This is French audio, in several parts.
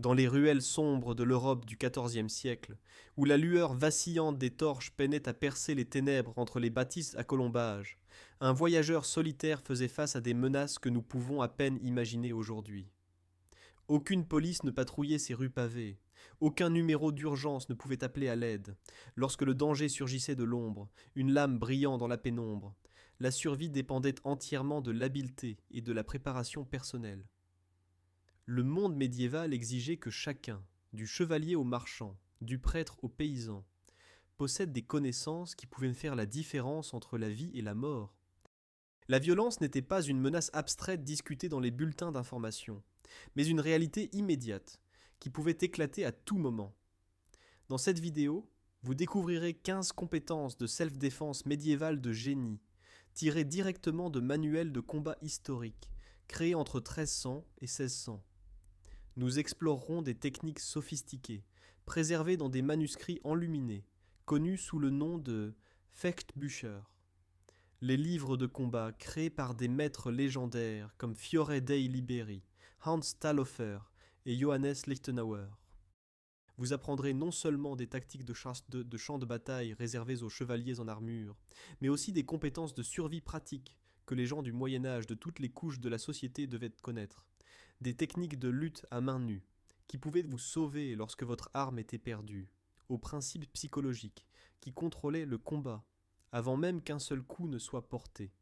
Dans les ruelles sombres de l'Europe du XIVe siècle, où la lueur vacillante des torches peinait à percer les ténèbres entre les bâtisses à colombages, un voyageur solitaire faisait face à des menaces que nous pouvons à peine imaginer aujourd'hui. Aucune police ne patrouillait ces rues pavées, aucun numéro d'urgence ne pouvait appeler à l'aide. Lorsque le danger surgissait de l'ombre, une lame brillant dans la pénombre, la survie dépendait entièrement de l'habileté et de la préparation personnelle. Le monde médiéval exigeait que chacun, du chevalier au marchand, du prêtre au paysan, possède des connaissances qui pouvaient faire la différence entre la vie et la mort. La violence n'était pas une menace abstraite discutée dans les bulletins d'information, mais une réalité immédiate, qui pouvait éclater à tout moment. Dans cette vidéo, vous découvrirez 15 compétences de self-défense médiévale de génie, tirées directement de manuels de combat historiques, créés entre 1300 et 1600. Nous explorerons des techniques sophistiquées, préservées dans des manuscrits enluminés, connus sous le nom de Fechtbücher. Les livres de combat créés par des maîtres légendaires comme Fiore dei Liberi, Hans Talhofer et Johannes Lichtenauer. Vous apprendrez non seulement des tactiques de champ de bataille réservées aux chevaliers en armure, mais aussi des compétences de survie pratique que les gens du Moyen Âge de toutes les couches de la société devaient connaître. Des techniques de lutte à main nue, qui pouvaient vous sauver lorsque votre arme était perdue, aux principes psychologiques, qui contrôlaient le combat, avant même qu'un seul coup ne soit porté.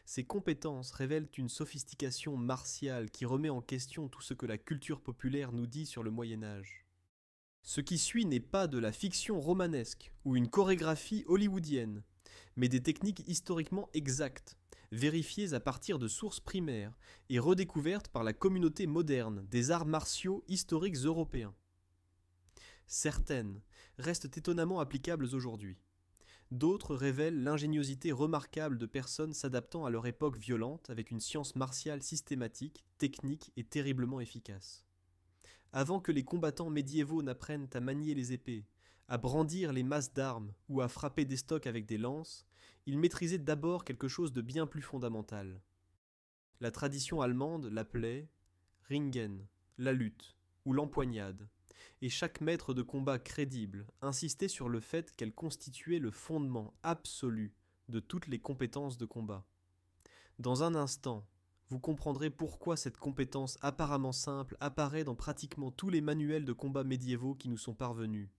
Ces compétences révèlent une sophistication martiale qui remet en question tout ce que la culture populaire nous dit sur le Moyen Âge. Ce qui suit n'est pas de la fiction romanesque ou une chorégraphie hollywoodienne, mais des techniques historiquement exactes, vérifiées à partir de sources primaires et redécouvertes par la communauté moderne des arts martiaux historiques européens. Certaines restent étonnamment applicables aujourd'hui. D'autres révèlent l'ingéniosité remarquable de personnes s'adaptant à leur époque violente avec une science martiale systématique, technique et terriblement efficace. Avant que les combattants médiévaux n'apprennent à manier les épées, à brandir les masses d'armes ou à frapper des stocks avec des lances, ils maîtrisaient d'abord quelque chose de bien plus fondamental. La tradition allemande l'appelait Ringen, la lutte, ou l'empoignade, et chaque maître de combat crédible insistait sur le fait qu'elle constituait le fondement absolu de toutes les compétences de combat. Dans un instant, vous comprendrez pourquoi cette compétence apparemment simple apparaît dans pratiquement tous les manuels de combat médiévaux qui nous sont parvenus,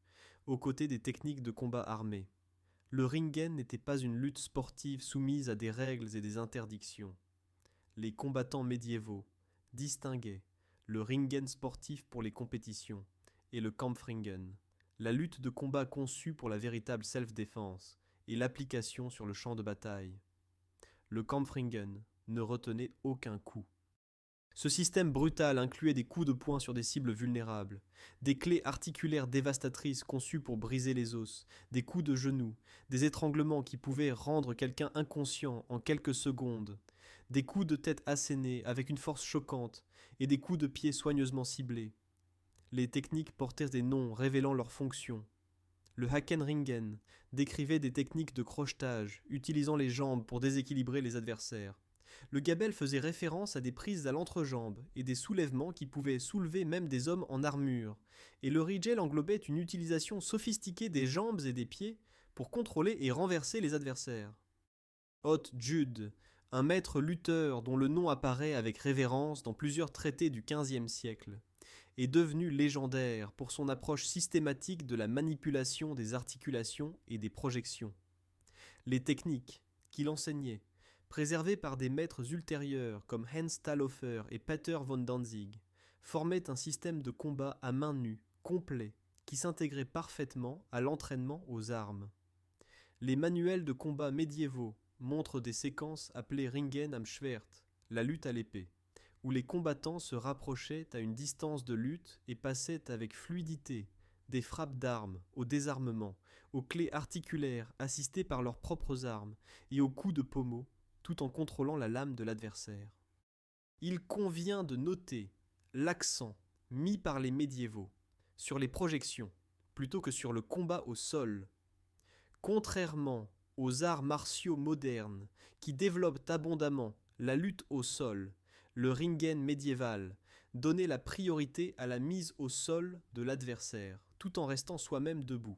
aux côtés des techniques de combat armé. Le ringen n'était pas une lutte sportive soumise à des règles et des interdictions. Les combattants médiévaux distinguaient le ringen sportif pour les compétitions et le Kampfringen, la lutte de combat conçue pour la véritable self-défense et l'application sur le champ de bataille. Le Kampfringen ne retenait aucun coup. Ce système brutal incluait des coups de poing sur des cibles vulnérables, des clés articulaires dévastatrices conçues pour briser les os, des coups de genoux, des étranglements qui pouvaient rendre quelqu'un inconscient en quelques secondes, des coups de tête assénés avec une force choquante et des coups de pied soigneusement ciblés. Les techniques portaient des noms révélant leurs fonctions. Le Hackenringen décrivait des techniques de crochetage, utilisant les jambes pour déséquilibrer les adversaires. Le gabelle faisait référence à des prises à l'entrejambe et des soulèvements qui pouvaient soulever même des hommes en armure, et le rigel englobait une utilisation sophistiquée des jambes et des pieds pour contrôler et renverser les adversaires. Hot Jude, un maître lutteur dont le nom apparaît avec révérence dans plusieurs traités du XVe siècle, est devenu légendaire pour son approche systématique de la manipulation des articulations et des projections. Les techniques qu'il enseignait, préservées par des maîtres ultérieurs comme Hans Talhofer et Peter von Danzig, formaient un système de combat à main nue, complet, qui s'intégrait parfaitement à l'entraînement aux armes. Les manuels de combat médiévaux montrent des séquences appelées Ringen am Schwert, la lutte à l'épée, où les combattants se rapprochaient à une distance de lutte et passaient avec fluidité des frappes d'armes au désarmement, aux clés articulaires assistées par leurs propres armes et aux coups de pommeau, tout en contrôlant la lame de l'adversaire. Il convient de noter l'accent mis par les médiévaux sur les projections plutôt que sur le combat au sol. Contrairement aux arts martiaux modernes qui développent abondamment la lutte au sol, le ringen médiéval donner la priorité à la mise au sol de l'adversaire, tout en restant soi-même debout.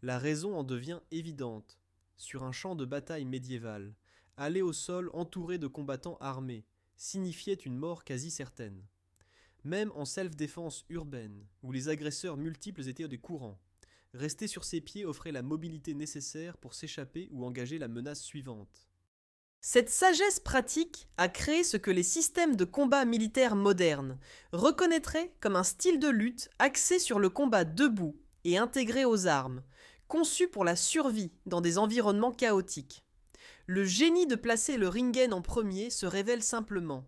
La raison en devient évidente. Sur un champ de bataille médiéval, aller au sol entouré de combattants armés signifiait une mort quasi certaine. Même en self-défense urbaine, où les agresseurs multiples étaient des courants, rester sur ses pieds offrait la mobilité nécessaire pour s'échapper ou engager la menace suivante. Cette sagesse pratique a créé ce que les systèmes de combat militaires modernes reconnaîtraient comme un style de lutte axé sur le combat debout et intégré aux armes, conçu pour la survie dans des environnements chaotiques. Le génie de placer le ringen en premier se révèle simplement.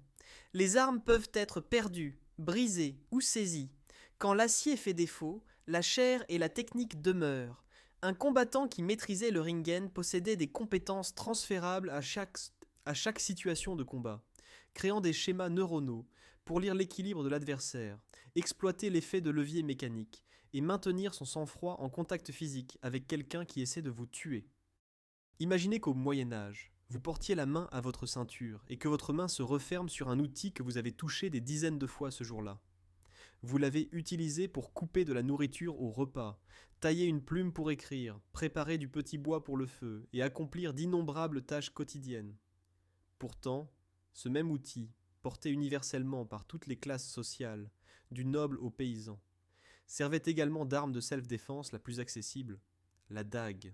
Les armes peuvent être perdues, brisées ou saisies. Quand l'acier fait défaut, la chair et la technique demeurent. Un combattant qui maîtrisait le ringen possédait des compétences transférables à chaque situation de combat, créant des schémas neuronaux pour lire l'équilibre de l'adversaire, exploiter l'effet de levier mécanique et maintenir son sang-froid en contact physique avec quelqu'un qui essaie de vous tuer. Imaginez qu'au Moyen-Âge, vous portiez la main à votre ceinture et que votre main se referme sur un outil que vous avez touché des dizaines de fois ce jour-là. Vous l'avez utilisé pour couper de la nourriture au repas, tailler une plume pour écrire, préparer du petit bois pour le feu et accomplir d'innombrables tâches quotidiennes. Pourtant, ce même outil, porté universellement par toutes les classes sociales, du noble au paysan, servait également d'arme de self-défense la plus accessible, la dague.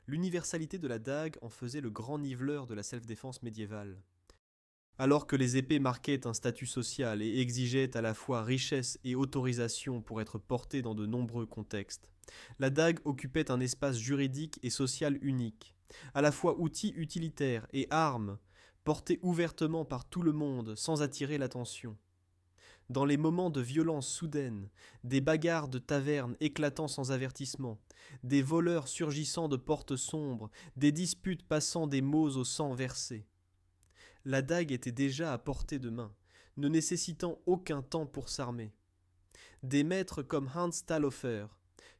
L'universalité de la dague en faisait le grand niveleur de la self-défense médiévale. Alors que les épées marquaient un statut social et exigeaient à la fois richesse et autorisation pour être portées dans de nombreux contextes, la dague occupait un espace juridique et social unique, à la fois outil utilitaire et arme, portée ouvertement par tout le monde sans attirer l'attention. Dans les moments de violence soudaine, des bagarres de taverne éclatant sans avertissement, des voleurs surgissant de portes sombres, des disputes passant des mots au sang versé, la dague était déjà à portée de main, ne nécessitant aucun temps pour s'armer. Des maîtres comme Hans Talhofer,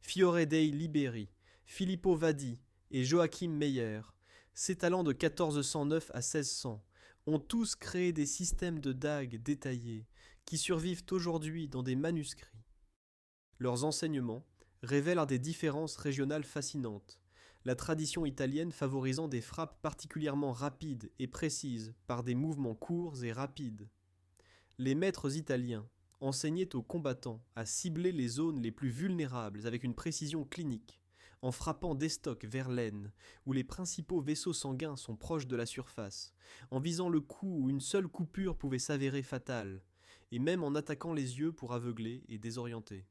Fiore dei Liberi, Filippo Vadi et Joachim Meyer, s'étalant de 1409 à 1600, ont tous créé des systèmes de dagues détaillés qui survivent aujourd'hui dans des manuscrits. Leurs enseignements révèlent des différences régionales fascinantes, la tradition italienne favorisant des frappes particulièrement rapides et précises par des mouvements courts et rapides. Les maîtres italiens enseignaient aux combattants à cibler les zones les plus vulnérables avec une précision clinique, en frappant d'estoc vers l'aine, où les principaux vaisseaux sanguins sont proches de la surface, en visant le cou où une seule coupure pouvait s'avérer fatale, et même en attaquant les yeux pour aveugler et désorienter.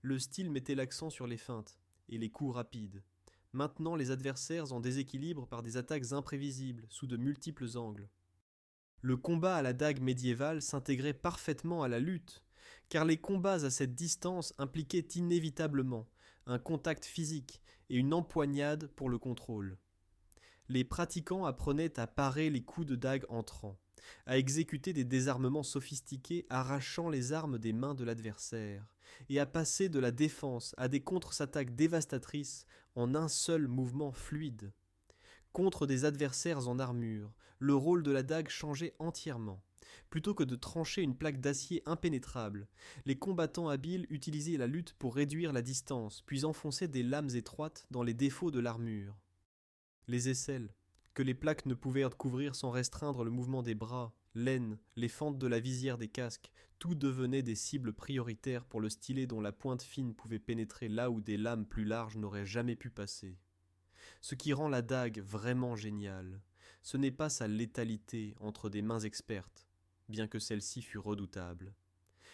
Le style mettait l'accent sur les feintes et les coups rapides, maintenant les adversaires en déséquilibre par des attaques imprévisibles sous de multiples angles. Le combat à la dague médiévale s'intégrait parfaitement à la lutte, car les combats à cette distance impliquaient inévitablement un contact physique et une empoignade pour le contrôle. Les pratiquants apprenaient à parer les coups de dague entrants, à exécuter des désarmements sophistiqués arrachant les armes des mains de l'adversaire, et à passer de la défense à des contre-attaques dévastatrices en un seul mouvement fluide. Contre des adversaires en armure, le rôle de la dague changeait entièrement. Plutôt que de trancher une plaque d'acier impénétrable, les combattants habiles utilisaient la lutte pour réduire la distance, puis enfonçaient des lames étroites dans les défauts de l'armure. Les aisselles, que les plaques ne pouvaient couvrir sans restreindre le mouvement des bras, l'aine, les fentes de la visière des casques, tout devenait des cibles prioritaires pour le stylet dont la pointe fine pouvait pénétrer là où des lames plus larges n'auraient jamais pu passer. Ce qui rend la dague vraiment géniale, ce n'est pas sa létalité entre des mains expertes, bien que celle-ci fût redoutable.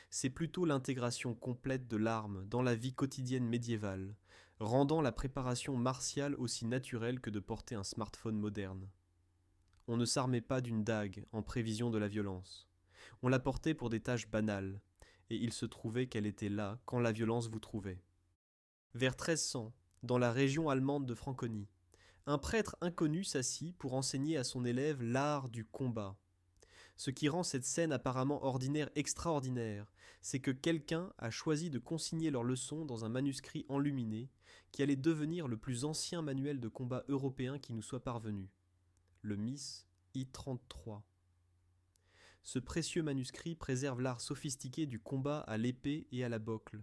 C'est plutôt l'intégration complète de l'arme dans la vie quotidienne médiévale, rendant la préparation martiale aussi naturelle que de porter un smartphone moderne. On ne s'armait pas d'une dague en prévision de la violence. On la portait pour des tâches banales, et il se trouvait qu'elle était là quand la violence vous trouvait. Vers 1300, dans la région allemande de Franconie, un prêtre inconnu s'assit pour enseigner à son élève l'art du combat. Ce qui rend cette scène apparemment ordinaire extraordinaire, c'est que quelqu'un a choisi de consigner leur leçon dans un manuscrit enluminé qui allait devenir le plus ancien manuel de combat européen qui nous soit parvenu, le Miss I-33. Ce précieux manuscrit préserve l'art sophistiqué du combat à l'épée et à la bocle,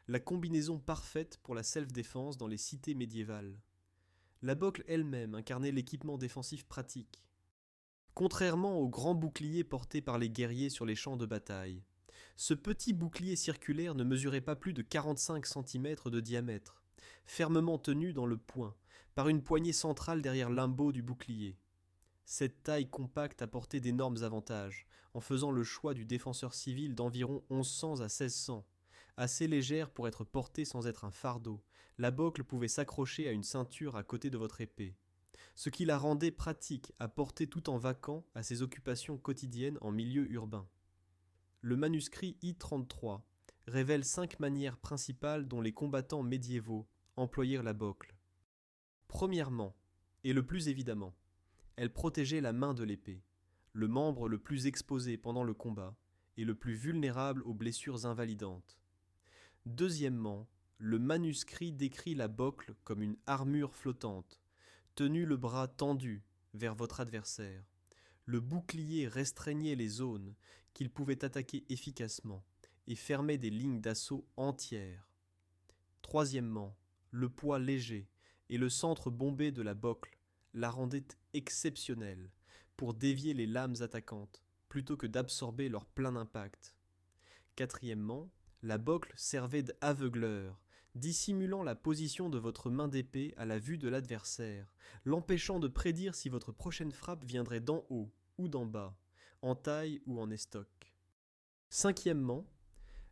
la combinaison parfaite pour la self-défense dans les cités médiévales. La bocle elle-même incarnait l'équipement défensif pratique. Contrairement au grand bouclier porté par les guerriers sur les champs de bataille, ce petit bouclier circulaire ne mesurait pas plus de 45 cm de diamètre, fermement tenu dans le poing, par une poignée centrale derrière l'imbeau du bouclier. Cette taille compacte apportait d'énormes avantages, en faisant le choix du défenseur civil d'environ 1100 à 1600. Assez légère pour être portée sans être un fardeau, la bocle pouvait s'accrocher à une ceinture à côté de votre épée, ce qui la rendait pratique à porter tout en vaquant à ses occupations quotidiennes en milieu urbain. Le manuscrit I-33 révèle 5 manières principales dont les combattants médiévaux employèrent la bocle. Premièrement, et le plus évidemment, elle protégeait la main de l'épée, le membre le plus exposé pendant le combat et le plus vulnérable aux blessures invalidantes. Deuxièmement, le manuscrit décrit la bocle comme une armure flottante, tenue le bras tendu vers votre adversaire. Le bouclier restreignait les zones qu'il pouvait attaquer efficacement et fermait des lignes d'assaut entières. Troisièmement, le poids léger et le centre bombé de la bocle la rendaient exceptionnelle pour dévier les lames attaquantes plutôt que d'absorber leur plein impact. Quatrièmement, la bocle servait d'aveugleur, dissimulant la position de votre main d'épée à la vue de l'adversaire, l'empêchant de prédire si votre prochaine frappe viendrait d'en haut ou d'en bas, en taille ou en estoc. Cinquièmement,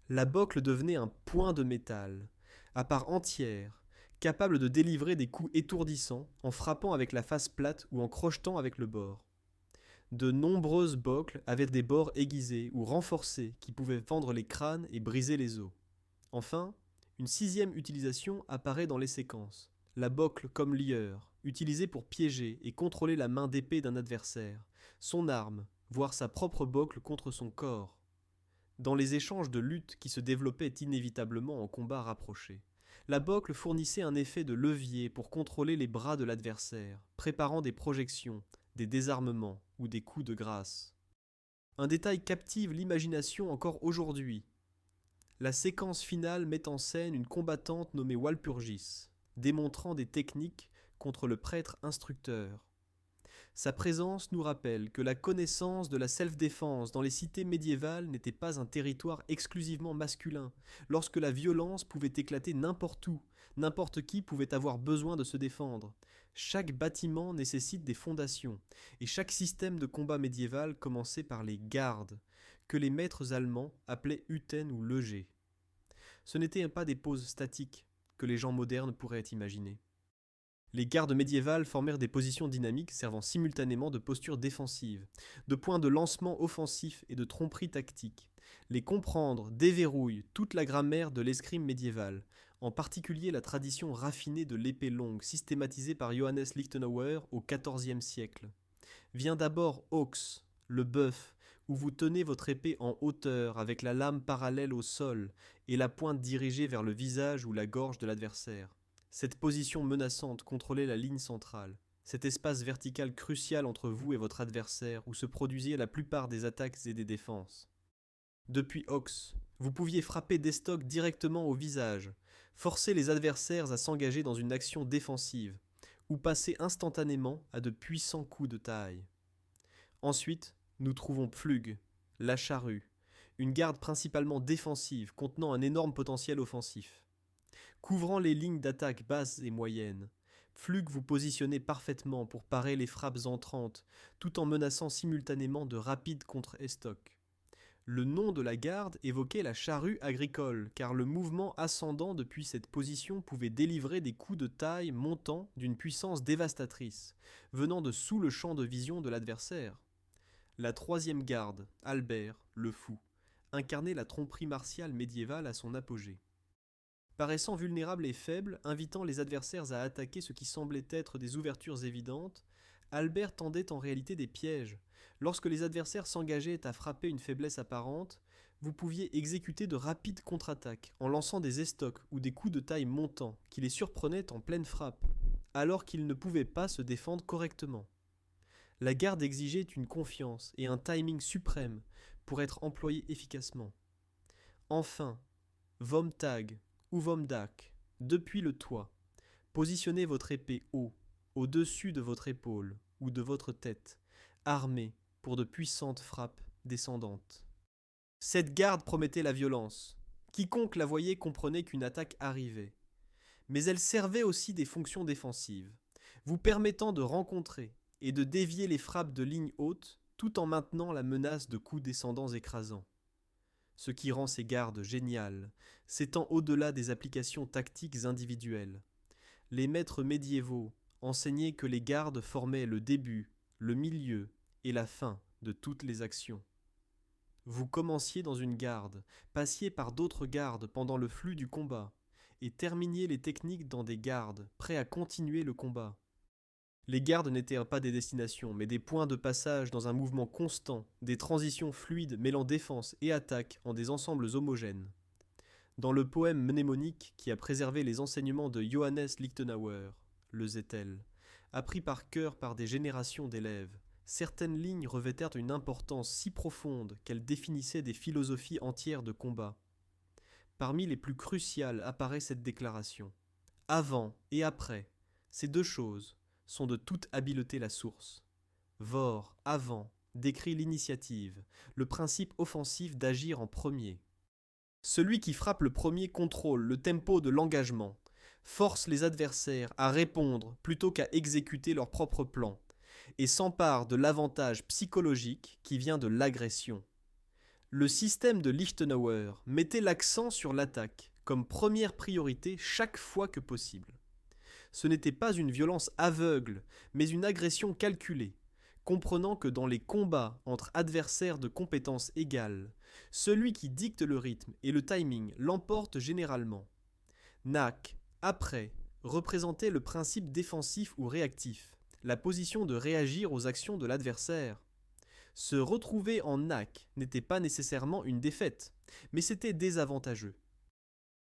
la bocle devenait un point de métal, à part entière, capable de délivrer des coups étourdissants en frappant avec la face plate ou en crochetant avec le bord. De nombreuses bocles avaient des bords aiguisés ou renforcés qui pouvaient fendre les crânes et briser les os. Enfin, une sixième utilisation apparaît dans les séquences. La bocle comme lieur, utilisée pour piéger et contrôler la main d'épée d'un adversaire, son arme, voire sa propre bocle contre son corps. Dans les échanges de lutte qui se développaient inévitablement en combat rapproché, la bocle fournissait un effet de levier pour contrôler les bras de l'adversaire, préparant des projections, des désarmements ou des coups de grâce. Un détail captive l'imagination encore aujourd'hui. La séquence finale met en scène une combattante nommée Walpurgis, démontrant des techniques contre le prêtre instructeur. Sa présence nous rappelle que la connaissance de la self-défense dans les cités médiévales n'était pas un territoire exclusivement masculin, lorsque la violence pouvait éclater n'importe où, n'importe qui pouvait avoir besoin de se défendre. Chaque bâtiment nécessite des fondations, et chaque système de combat médiéval commençait par les gardes, que les maîtres allemands appelaient Hütten ou Löger. Ce n'étaient pas des poses statiques que les gens modernes pourraient imaginer. Les gardes médiévales formèrent des positions dynamiques servant simultanément de posture défensive, de points de lancement offensif et de tromperie tactique. Les comprendre déverrouille toute la grammaire de l'escrime médiévale, en particulier la tradition raffinée de l'épée longue systématisée par Johannes Lichtenauer au XIVe siècle. Vient d'abord Aux, le bœuf, où vous tenez votre épée en hauteur avec la lame parallèle au sol et la pointe dirigée vers le visage ou la gorge de l'adversaire. Cette position menaçante contrôlait la ligne centrale, cet espace vertical crucial entre vous et votre adversaire où se produisaient la plupart des attaques et des défenses. Depuis Aux, vous pouviez frapper d'estoc directement au visage, forcer les adversaires à s'engager dans une action défensive, ou passer instantanément à de puissants coups de taille. Ensuite, nous trouvons Pflug, la charrue, une garde principalement défensive contenant un énorme potentiel offensif. Couvrant les lignes d'attaque basses et moyennes, Pflug vous positionnez parfaitement pour parer les frappes entrantes, tout en menaçant simultanément de rapides contre-estoc. Le nom de la garde évoquait la charrue agricole, car le mouvement ascendant depuis cette position pouvait délivrer des coups de taille montant d'une puissance dévastatrice, venant de sous le champ de vision de l'adversaire. La troisième garde, Albert, le fou, incarnait la tromperie martiale médiévale à son apogée. Paraissant vulnérable et faible, invitant les adversaires à attaquer ce qui semblait être des ouvertures évidentes, Albert tendait en réalité des pièges. Lorsque les adversaires s'engageaient à frapper une faiblesse apparente, vous pouviez exécuter de rapides contre-attaques en lançant des estocs ou des coups de taille montants qui les surprenaient en pleine frappe, alors qu'ils ne pouvaient pas se défendre correctement. La garde exigeait une confiance et un timing suprême pour être employée efficacement. Enfin, Vomtag ou Vomdak, depuis le toit, positionnez votre épée haut, au-dessus de votre épaule ou de votre tête, armée pour de puissantes frappes descendantes. Cette garde promettait la violence. Quiconque la voyait comprenait qu'une attaque arrivait. Mais elle servait aussi des fonctions défensives, vous permettant de rencontrer et de dévier les frappes de ligne haute tout en maintenant la menace de coups descendants écrasants. Ce qui rend ces gardes géniales, s'étend au-delà des applications tactiques individuelles. Les maîtres médiévaux enseignaient que les gardes formaient le début, le milieu et la fin de toutes les actions. Vous commenciez dans une garde, passiez par d'autres gardes pendant le flux du combat, et terminiez les techniques dans des gardes, prêts à continuer le combat. Les gardes n'étaient pas des destinations, mais des points de passage dans un mouvement constant, des transitions fluides mêlant défense et attaque en des ensembles homogènes. Dans le poème mnémonique qui a préservé les enseignements de Johannes Lichtenauer, le Zettel, appris par cœur par des générations d'élèves, certaines lignes revêtèrent une importance si profonde qu'elles définissaient des philosophies entières de combat. Parmi les plus cruciales apparaît cette déclaration. Avant et après, ces deux choses sont de toute habileté la source. Vor, avant, décrit l'initiative, le principe offensif d'agir en premier. Celui qui frappe le premier contrôle le tempo de l'engagement, force les adversaires à répondre plutôt qu'à exécuter leur propre plan, et s'empare de l'avantage psychologique qui vient de l'agression. Le système de Lichtenauer mettait l'accent sur l'attaque comme première priorité chaque fois que possible. Ce n'était pas une violence aveugle, mais une agression calculée, comprenant que dans les combats entre adversaires de compétences égales, celui qui dicte le rythme et le timing l'emporte généralement. Nak, après, représentait le principe défensif ou réactif, la position de réagir aux actions de l'adversaire. Se retrouver en Nak n'était pas nécessairement une défaite, mais c'était désavantageux.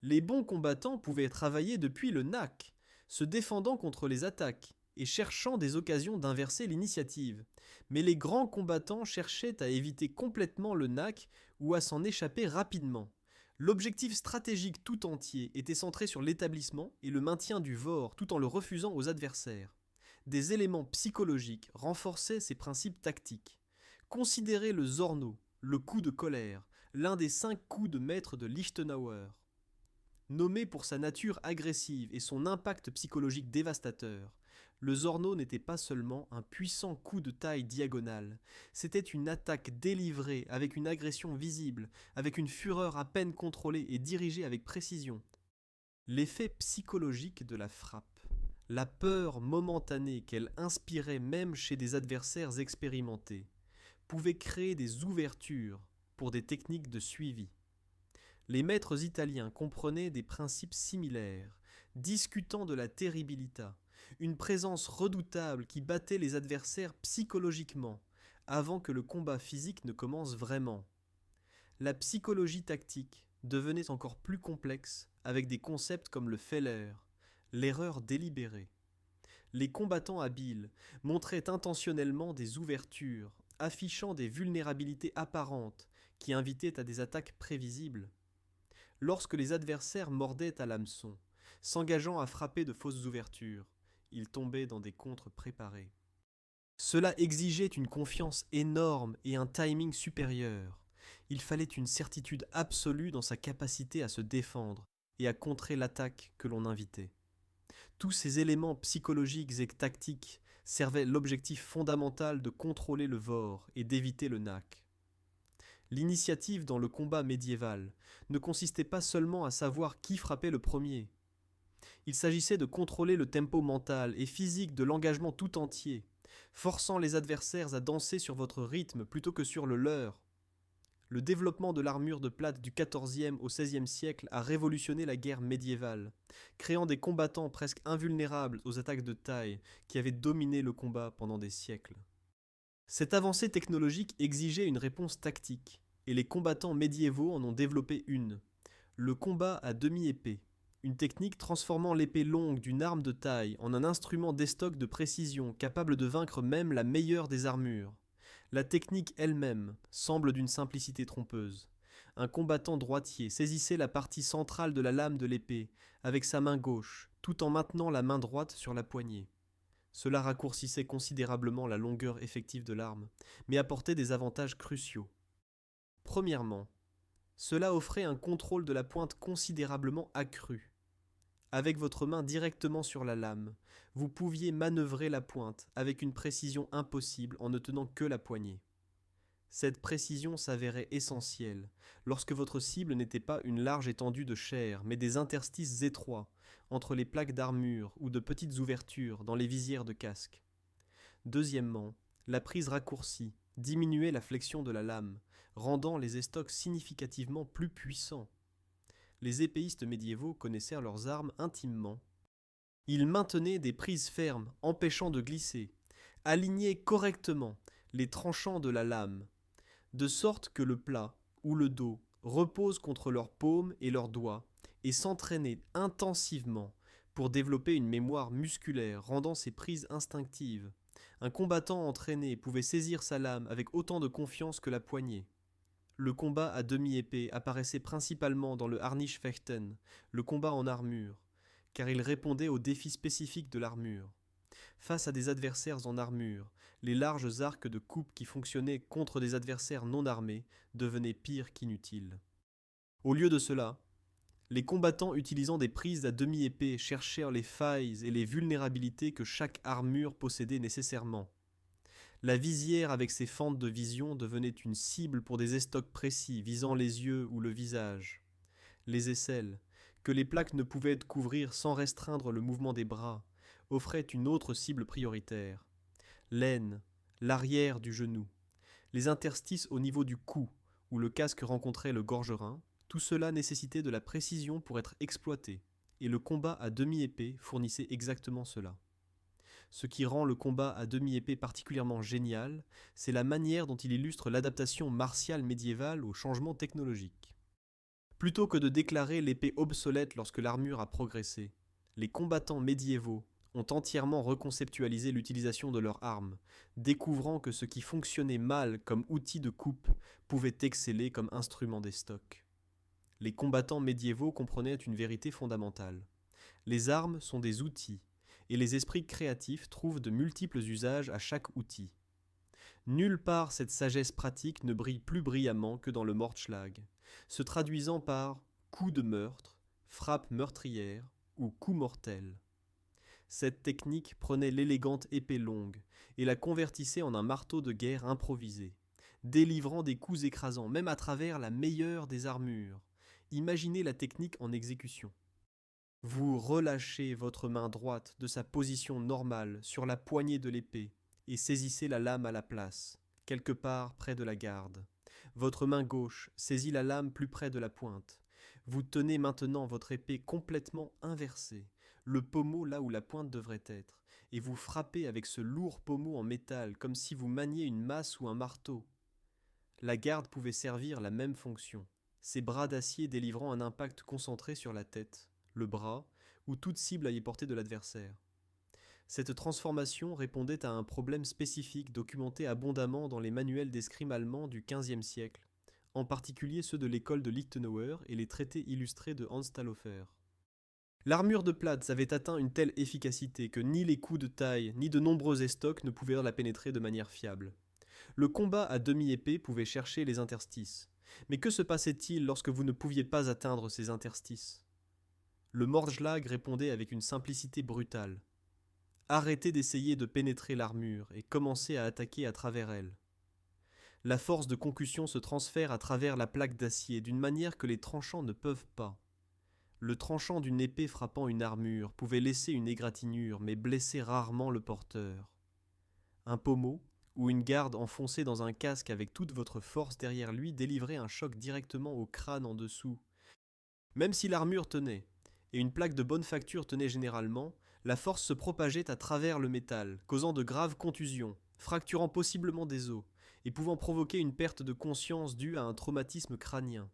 Les bons combattants pouvaient travailler depuis le Nak, se défendant contre les attaques et cherchant des occasions d'inverser l'initiative. Mais les grands combattants cherchaient à éviter complètement le Nak ou à s'en échapper rapidement. L'objectif stratégique tout entier était centré sur l'établissement et le maintien du Vor tout en le refusant aux adversaires. Des éléments psychologiques renforçaient ces principes tactiques. Considérez le Zorno, le coup de colère, l'un des 5 coups de maître de Lichtenauer. Nommé pour sa nature agressive et son impact psychologique dévastateur, le Zorno n'était pas seulement un puissant coup de taille diagonale, c'était une attaque délivrée avec une agression visible, avec une fureur à peine contrôlée et dirigée avec précision. L'effet psychologique de la frappe, la peur momentanée qu'elle inspirait même chez des adversaires expérimentés, pouvait créer des ouvertures pour des techniques de suivi. Les maîtres italiens comprenaient des principes similaires, discutant de la terribilità, une présence redoutable qui battait les adversaires psychologiquement, avant que le combat physique ne commence vraiment. La psychologie tactique devenait encore plus complexe avec des concepts comme le Feller, l'erreur délibérée. Les combattants habiles montraient intentionnellement des ouvertures, affichant des vulnérabilités apparentes qui invitaient à des attaques prévisibles. Lorsque les adversaires mordaient à l'hameçon, s'engageant à frapper de fausses ouvertures, ils tombaient dans des contres préparés. Cela exigeait une confiance énorme et un timing supérieur. Il fallait une certitude absolue dans sa capacité à se défendre et à contrer l'attaque que l'on invitait. Tous ces éléments psychologiques et tactiques servaient l'objectif fondamental de contrôler le Vor et d'éviter le Nak. L'initiative dans le combat médiéval ne consistait pas seulement à savoir qui frappait le premier. Il s'agissait de contrôler le tempo mental et physique de l'engagement tout entier, forçant les adversaires à danser sur votre rythme plutôt que sur le leur. Le développement de l'armure de plate du XIVe au XVIe siècle a révolutionné la guerre médiévale, créant des combattants presque invulnérables aux attaques de taille qui avaient dominé le combat pendant des siècles. Cette avancée technologique exigeait une réponse tactique, et les combattants médiévaux en ont développé une, le combat à demi-épée, Une technique transformant l'épée longue d'une arme de taille en un instrument d'estoc de précision capable de vaincre même la meilleure des armures. La technique elle-même semble d'une simplicité trompeuse. Un combattant droitier saisissait la partie centrale de la lame de l'épée avec sa main gauche, tout en maintenant la main droite sur la poignée. Cela raccourcissait considérablement la longueur effective de l'arme, mais apportait des avantages cruciaux. Premièrement, cela offrait un contrôle de la pointe considérablement accru. Avec votre main directement sur la lame, vous pouviez manœuvrer la pointe avec une précision impossible en ne tenant que la poignée. Cette précision s'avérait essentielle lorsque votre cible n'était pas une large étendue de chair, mais des interstices étroits entre les plaques d'armure ou de petites ouvertures dans les visières de casque. Deuxièmement, la prise raccourcie diminuait la flexion de la lame, rendant les estocs significativement plus puissants. Les épéistes médiévaux connaissaient leurs armes intimement. Ils maintenaient des prises fermes, empêchant de glisser, alignaient correctement les tranchants de la lame, de sorte que le plat ou le dos repose contre leurs paumes et leurs doigts, et s'entraînaient intensivement pour développer une mémoire musculaire rendant ces prises instinctives. Un combattant entraîné pouvait saisir sa lame avec autant de confiance que la poignée. Le combat à demi-épée apparaissait principalement dans le Harnischfechten, le combat en armure, car il répondait aux défis spécifiques de l'armure. Face à des adversaires en armure, les larges arcs de coupe qui fonctionnaient contre des adversaires non armés devenaient pires qu'inutiles. Au lieu de cela, les combattants utilisant des prises à demi-épée cherchèrent les failles et les vulnérabilités que chaque armure possédait nécessairement. La visière avec ses fentes de vision devenait une cible pour des estocs précis visant les yeux ou le visage. Les aisselles, que les plaques ne pouvaient couvrir sans restreindre le mouvement des bras, offraient une autre cible prioritaire. L'aine, l'arrière du genou, les interstices au niveau du cou, où le casque rencontrait le gorgerin, tout cela nécessitait de la précision pour être exploité, et le combat à demi-épée fournissait exactement cela. Ce qui rend le combat à demi-épée particulièrement génial, c'est la manière dont il illustre l'adaptation martiale médiévale aux changements technologiques. Plutôt que de déclarer l'épée obsolète lorsque l'armure a progressé, les combattants médiévaux ont entièrement reconceptualisé l'utilisation de leurs armes, découvrant que ce qui fonctionnait mal comme outil de coupe pouvait exceller comme instrument d'estoc. Les combattants médiévaux comprenaient une vérité fondamentale. Les armes sont des outils, et les esprits créatifs trouvent de multiples usages à chaque outil. Nulle part cette sagesse pratique ne brille plus brillamment que dans le Mordschlag, se traduisant par coup de meurtre, frappe meurtrière ou coup mortel. Cette technique prenait l'élégante épée longue et la convertissait en un marteau de guerre improvisé, délivrant des coups écrasants même à travers la meilleure des armures. Imaginez la technique en exécution. Vous relâchez votre main droite de sa position normale sur la poignée de l'épée et saisissez la lame à la place, quelque part près de la garde. Votre main gauche saisit la lame plus près de la pointe. Vous tenez maintenant votre épée complètement inversée, le pommeau là où la pointe devrait être, et vous frappez avec ce lourd pommeau en métal comme si vous maniez une masse ou un marteau. La garde pouvait servir la même fonction, ses bras d'acier délivrant un impact concentré sur la tête, le bras ou toute cible à y portée de l'adversaire. Cette transformation répondait à un problème spécifique documenté abondamment dans les manuels d'escrime allemands du XVe siècle, en particulier ceux de l'école de Lichtenauer et les traités illustrés de Hans Talhofer. L'armure de Platz avait atteint une telle efficacité que ni les coups de taille ni de nombreux estocs ne pouvaient la pénétrer de manière fiable. Le combat à demi-épée pouvait chercher les interstices. Mais que se passait-il lorsque vous ne pouviez pas atteindre ces interstices ? Le Mordschlag répondait avec une simplicité brutale. Arrêtez d'essayer de pénétrer l'armure et commencez à attaquer à travers elle. La force de concussion se transfère à travers la plaque d'acier d'une manière que les tranchants ne peuvent pas. Le tranchant d'une épée frappant une armure pouvait laisser une égratignure mais blesser rarement le porteur. Un pommeau ou une garde enfoncée dans un casque avec toute votre force derrière lui délivrait un choc directement au crâne en dessous. Même si l'armure tenait, et une plaque de bonne facture tenait généralement, la force se propageait à travers le métal, causant de graves contusions, fracturant possiblement des os, et pouvant provoquer une perte de conscience due à un traumatisme crânien.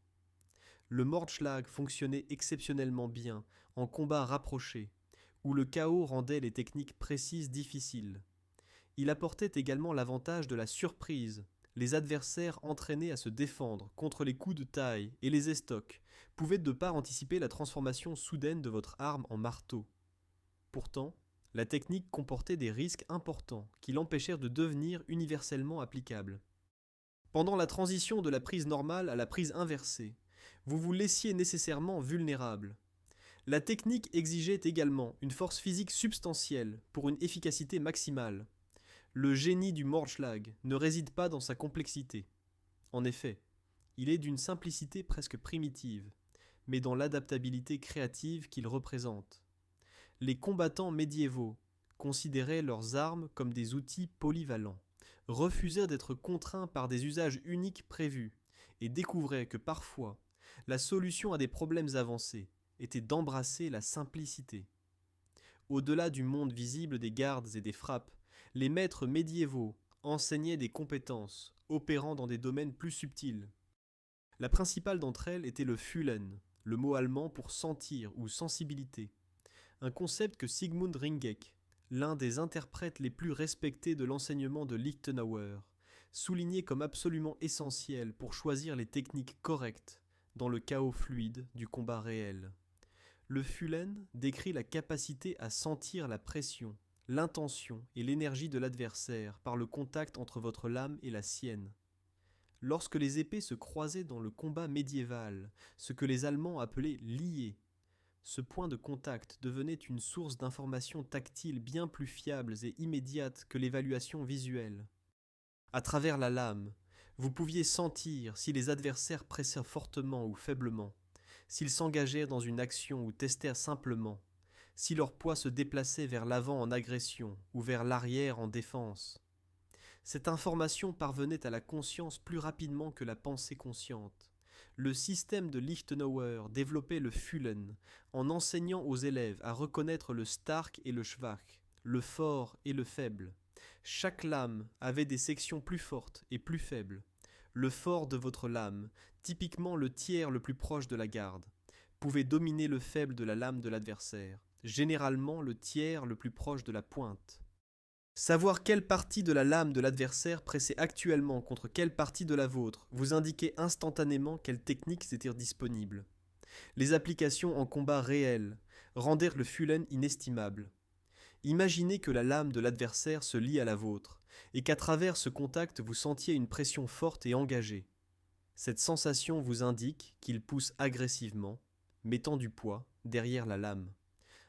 Le Mordschlag fonctionnait exceptionnellement bien en combat rapproché, où le chaos rendait les techniques précises difficiles. Il apportait également l'avantage de la surprise. Les adversaires entraînés à se défendre contre les coups de taille et les estocs pouvaient de part anticiper la transformation soudaine de votre arme en marteau. Pourtant, la technique comportait des risques importants qui l'empêchèrent de devenir universellement applicable. Pendant la transition de la prise normale à la prise inversée, vous vous laissiez nécessairement vulnérable. La technique exigeait également une force physique substantielle pour une efficacité maximale. Le génie du Mordschlag ne réside pas dans sa complexité. En effet, il est d'une simplicité presque primitive, mais dans l'adaptabilité créative qu'il représente. Les combattants médiévaux considéraient leurs armes comme des outils polyvalents, refusèrent d'être contraints par des usages uniques prévus, et découvraient que parfois, la solution à des problèmes avancés était d'embrasser la simplicité. Au-delà du monde visible des gardes et des frappes, les maîtres médiévaux enseignaient des compétences, opérant dans des domaines plus subtils. La principale d'entre elles était le Fühlen, le mot allemand pour sentir ou sensibilité, un concept que Sigmund Ringek, l'un des interprètes les plus respectés de l'enseignement de Lichtenauer, soulignait comme absolument essentiel pour choisir les techniques correctes dans le chaos fluide du combat réel. Le Fühlen décrit la capacité à sentir la pression, l'intention et l'énergie de l'adversaire par le contact entre votre lame et la sienne. Lorsque les épées se croisaient dans le combat médiéval, ce que les Allemands appelaient lier, ce point de contact devenait une source d'informations tactiles bien plus fiables et immédiates que l'évaluation visuelle. À travers la lame, vous pouviez sentir si les adversaires pressaient fortement ou faiblement, s'ils s'engagèrent dans une action ou testèrent simplement, si leur poids se déplaçait vers l'avant en agression ou vers l'arrière en défense. Cette information parvenait à la conscience plus rapidement que la pensée consciente. Le système de Lichtenauer développait le Fühlen en enseignant aux élèves à reconnaître le stark et le schwach, le fort et le faible. Chaque lame avait des sections plus fortes et plus faibles. Le fort de votre lame, typiquement le tiers le plus proche de la garde, pouvait dominer le faible de la lame de l'adversaire, généralement le tiers le plus proche de la pointe. Savoir quelle partie de la lame de l'adversaire pressait actuellement contre quelle partie de la vôtre vous indiquait instantanément quelles techniques étaient disponibles. Les applications en combat réel rendèrent le Fühlen inestimable. Imaginez que la lame de l'adversaire se lie à la vôtre, et qu'à travers ce contact vous sentiez une pression forte et engagée. Cette sensation vous indique qu'il pousse agressivement, mettant du poids derrière la lame.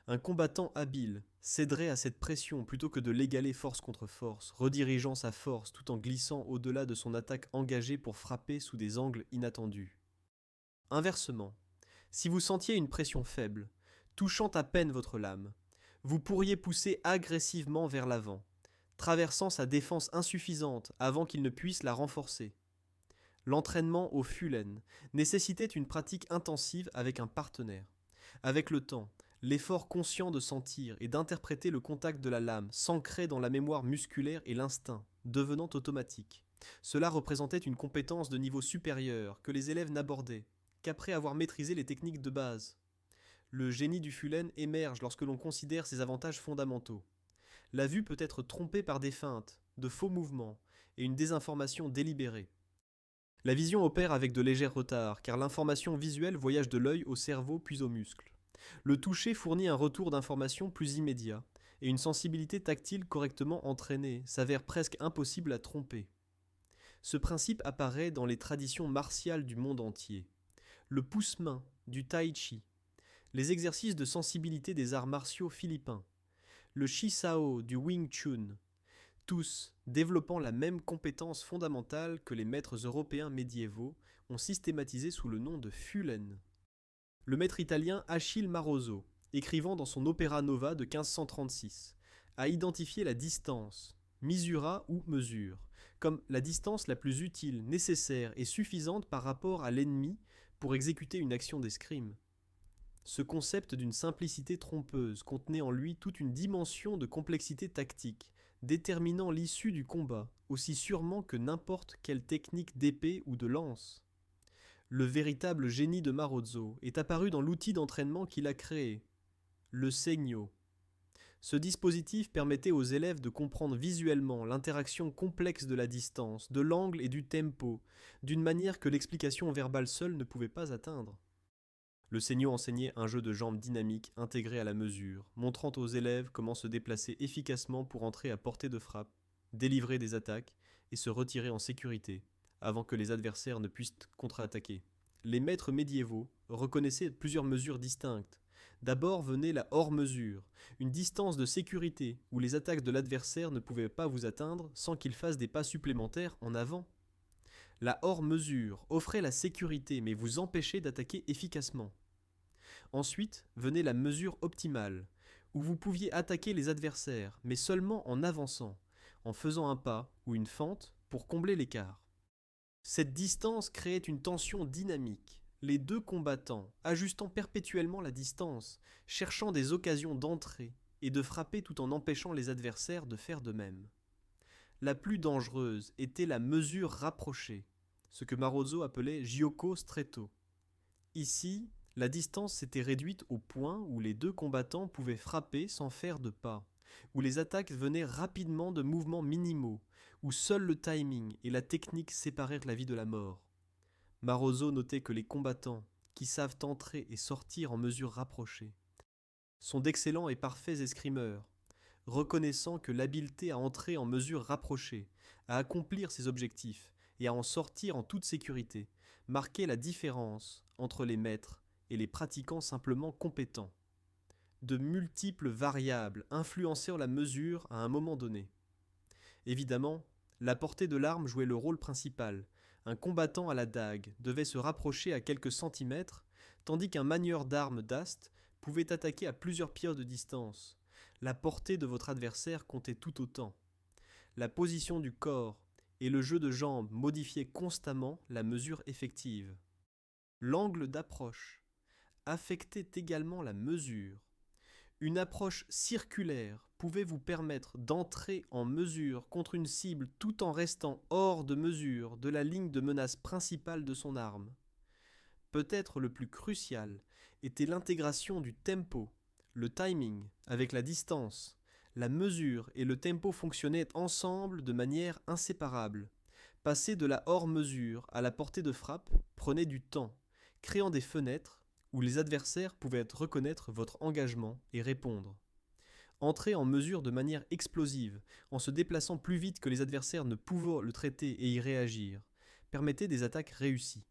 Un combattant habile céderait à cette pression plutôt que de l'égaler force contre force, redirigeant sa force tout en glissant au-delà de son attaque engagée pour frapper sous des angles inattendus. Inversement, si vous sentiez une pression faible, touchant à peine votre lame, vous pourriez pousser agressivement vers l'avant, traversant sa défense insuffisante avant qu'il ne puisse la renforcer. L'entraînement au Fühlen nécessitait une pratique intensive avec un partenaire. Avec le temps, l'effort conscient de sentir et d'interpréter le contact de la lame s'ancrait dans la mémoire musculaire et l'instinct, devenant automatique. Cela représentait une compétence de niveau supérieur que les élèves n'abordaient qu'après avoir maîtrisé les techniques de base. Le génie du Fühlen émerge lorsque l'on considère ses avantages fondamentaux. La vue peut être trompée par des feintes, de faux mouvements et une désinformation délibérée. La vision opère avec de légers retards, car l'information visuelle voyage de l'œil au cerveau puis aux muscles. Le toucher fournit un retour d'information plus immédiat, et une sensibilité tactile correctement entraînée s'avère presque impossible à tromper. Ce principe apparaît dans les traditions martiales du monde entier. Le pousse-main du tai chi, les exercices de sensibilité des arts martiaux philippins, le Shi Sao du Wing Chun, tous développant la même compétence fondamentale que les maîtres européens médiévaux ont systématisé sous le nom de Fühlen. Le maître italien Achille Marozzo, écrivant dans son Opera Nova de 1536, a identifié la distance, misura ou mesure, comme la distance la plus utile, nécessaire et suffisante par rapport à l'ennemi pour exécuter une action d'escrime. Ce concept d'une simplicité trompeuse contenait en lui toute une dimension de complexité tactique, déterminant l'issue du combat aussi sûrement que n'importe quelle technique d'épée ou de lance. Le véritable génie de Marozzo est apparu dans l'outil d'entraînement qu'il a créé, le Segno. Ce dispositif permettait aux élèves de comprendre visuellement l'interaction complexe de la distance, de l'angle et du tempo, d'une manière que l'explication verbale seule ne pouvait pas atteindre. Le Segno enseignait un jeu de jambes dynamique intégré à la mesure, montrant aux élèves comment se déplacer efficacement pour entrer à portée de frappe, délivrer des attaques et se retirer en sécurité, avant que les adversaires ne puissent contre-attaquer. Les maîtres médiévaux reconnaissaient plusieurs mesures distinctes. D'abord venait la hors-mesure, une distance de sécurité où les attaques de l'adversaire ne pouvaient pas vous atteindre sans qu'il fasse des pas supplémentaires en avant. La hors-mesure offrait la sécurité mais vous empêchait d'attaquer efficacement. Ensuite venait la mesure optimale, où vous pouviez attaquer les adversaires, mais seulement en avançant, en faisant un pas ou une fente pour combler l'écart. Cette distance créait une tension dynamique, les deux combattants ajustant perpétuellement la distance, cherchant des occasions d'entrer et de frapper tout en empêchant les adversaires de faire de même. La plus dangereuse était la mesure rapprochée, ce que Marozzo appelait Giuoco stretto. Ici, la distance s'était réduite au point où les deux combattants pouvaient frapper sans faire de pas, où les attaques venaient rapidement de mouvements minimaux, où seul le timing et la technique séparèrent la vie de la mort. Marozzo notait que les combattants, qui savent entrer et sortir en mesure rapprochée, sont d'excellents et parfaits escrimeurs, reconnaissant que l'habileté à entrer en mesure rapprochée, à accomplir ses objectifs et à en sortir en toute sécurité, marquait la différence entre les maîtres et les pratiquants simplement compétents. De multiples variables influencèrent la mesure à un moment donné. Évidemment, la portée de l'arme jouait le rôle principal. Un combattant à la dague devait se rapprocher à quelques centimètres, tandis qu'un manieur d'armes d'ast pouvait attaquer à plusieurs pieds de distance. La portée de votre adversaire comptait tout autant. La position du corps et le jeu de jambes modifiaient constamment la mesure effective. L'angle d'approche affectait également la mesure. Une approche circulaire pouvait vous permettre d'entrer en mesure contre une cible tout en restant hors de mesure de la ligne de menace principale de son arme. Peut-être le plus crucial était l'intégration du tempo, le timing avec la distance. La mesure et le tempo fonctionnaient ensemble de manière inséparable. Passer de la hors-mesure à la portée de frappe prenait du temps, créant des fenêtres où les adversaires pouvaient reconnaître votre engagement et répondre. Entrer en mesure de manière explosive, en se déplaçant plus vite que les adversaires ne pouvaient le traiter et y réagir, permettait des attaques réussies.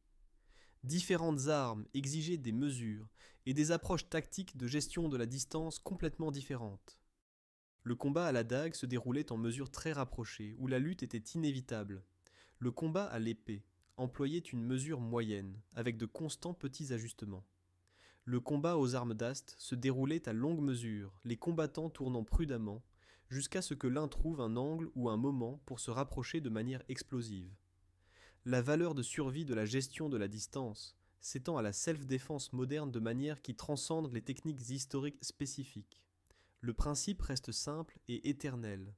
Différentes armes exigeaient des mesures et des approches tactiques de gestion de la distance complètement différentes. Le combat à la dague se déroulait en mesure très rapprochée, où la lutte était inévitable. Le combat à l'épée employait une mesure moyenne, avec de constants petits ajustements. Le combat aux armes d'ast se déroulait à longue mesure, les combattants tournant prudemment, jusqu'à ce que l'un trouve un angle ou un moment pour se rapprocher de manière explosive. La valeur de survie de la gestion de la distance s'étend à la self-défense moderne de manière qui transcende les techniques historiques spécifiques. Le principe reste simple et éternel.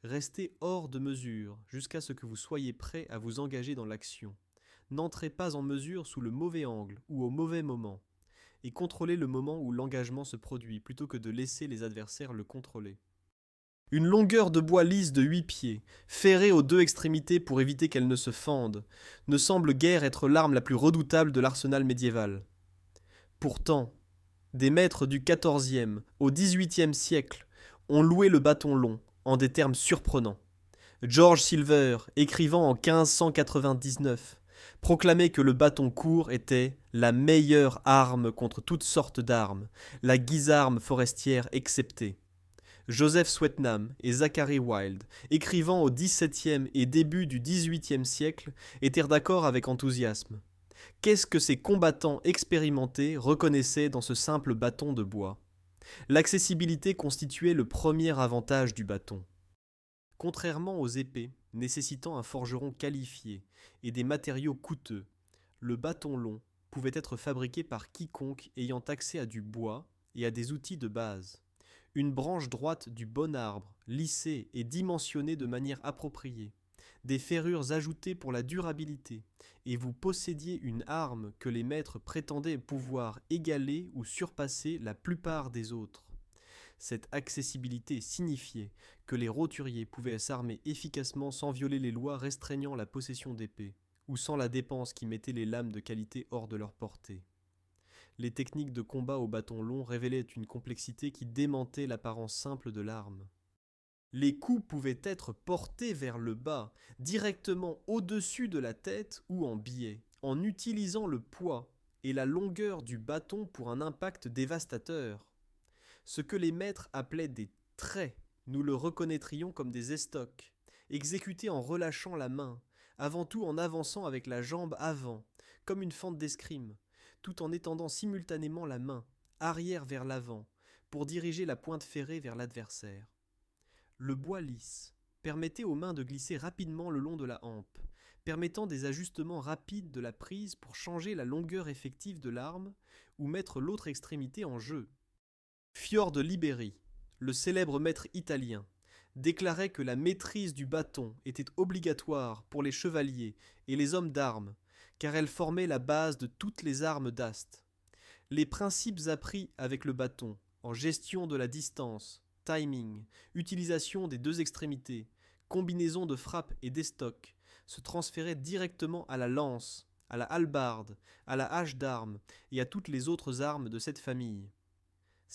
Restez hors de mesure jusqu'à ce que vous soyez prêt à vous engager dans l'action. N'entrez pas en mesure sous le mauvais angle ou au mauvais moment, et contrôlez le moment où l'engagement se produit plutôt que de laisser les adversaires le contrôler. Une longueur de bois lisse de 8 pieds, ferrée aux deux extrémités pour éviter qu'elle ne se fende, ne semble guère être l'arme la plus redoutable de l'arsenal médiéval. Pourtant, des maîtres du XIVe au XVIIIe siècle ont loué le bâton long en des termes surprenants. George Silver, écrivant en 1599, proclamait que le bâton court était la meilleure arme contre toutes sortes d'armes, la guisarme forestière exceptée. Joseph Swetnam et Zachary Wilde, écrivant au XVIIe et début du XVIIIe siècle, étaient d'accord avec enthousiasme. Qu'est-ce que ces combattants expérimentés reconnaissaient dans ce simple bâton de bois ? L'accessibilité constituait le premier avantage du bâton. Contrairement aux épées, nécessitant un forgeron qualifié et des matériaux coûteux, le bâton long pouvait être fabriqué par quiconque ayant accès à du bois et à des outils de base. Une branche droite du bon arbre, lissée et dimensionnée de manière appropriée, des ferrures ajoutées pour la durabilité, et vous possédiez une arme que les maîtres prétendaient pouvoir égaler ou surpasser la plupart des autres. Cette accessibilité signifiait que les roturiers pouvaient s'armer efficacement sans violer les lois restreignant la possession d'épées, ou sans la dépense qui mettait les lames de qualité hors de leur portée. Les techniques de combat au bâton long révélaient une complexité qui démentait l'apparence simple de l'arme. Les coups pouvaient être portés vers le bas, directement au-dessus de la tête ou en biais, en utilisant le poids et la longueur du bâton pour un impact dévastateur. Ce que les maîtres appelaient des traits, nous le reconnaîtrions comme des estocs, exécutés en relâchant la main, avant tout en avançant avec la jambe avant, comme une fente d'escrime, tout en étendant simultanément la main, arrière vers l'avant, pour diriger la pointe ferrée vers l'adversaire. Le bois lisse permettait aux mains de glisser rapidement le long de la hampe, permettant des ajustements rapides de la prise pour changer la longueur effective de l'arme ou mettre l'autre extrémité en jeu. Fior de Liberi, le célèbre maître italien, déclarait que la maîtrise du bâton était obligatoire pour les chevaliers et les hommes d'armes, car elle formait la base de toutes les armes d'Ast. Les principes appris avec le bâton, en gestion de la distance, timing, utilisation des deux extrémités, combinaison de frappe et d'estoc, se transféraient directement à la lance, à la hallebarde, à la hache d'armes et à toutes les autres armes de cette famille.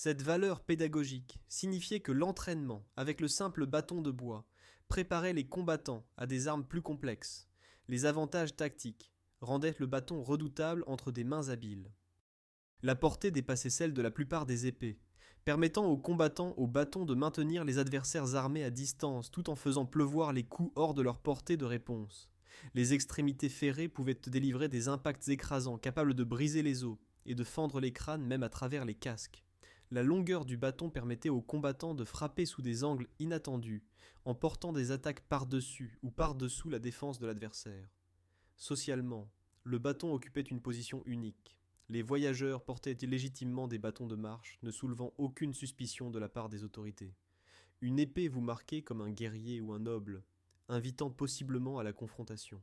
Cette valeur pédagogique signifiait que l'entraînement, avec le simple bâton de bois, préparait les combattants à des armes plus complexes. Les avantages tactiques rendaient le bâton redoutable entre des mains habiles. La portée dépassait celle de la plupart des épées, permettant aux combattants au bâton de maintenir les adversaires armés à distance tout en faisant pleuvoir les coups hors de leur portée de réponse. Les extrémités ferrées pouvaient délivrer des impacts écrasants capables de briser les os et de fendre les crânes même à travers les casques. La longueur du bâton permettait aux combattants de frapper sous des angles inattendus, en portant des attaques par-dessus ou par-dessous la défense de l'adversaire. Socialement, le bâton occupait une position unique. Les voyageurs portaient légitimement des bâtons de marche, ne soulevant aucune suspicion de la part des autorités. Une épée vous marquait comme un guerrier ou un noble, invitant possiblement à la confrontation.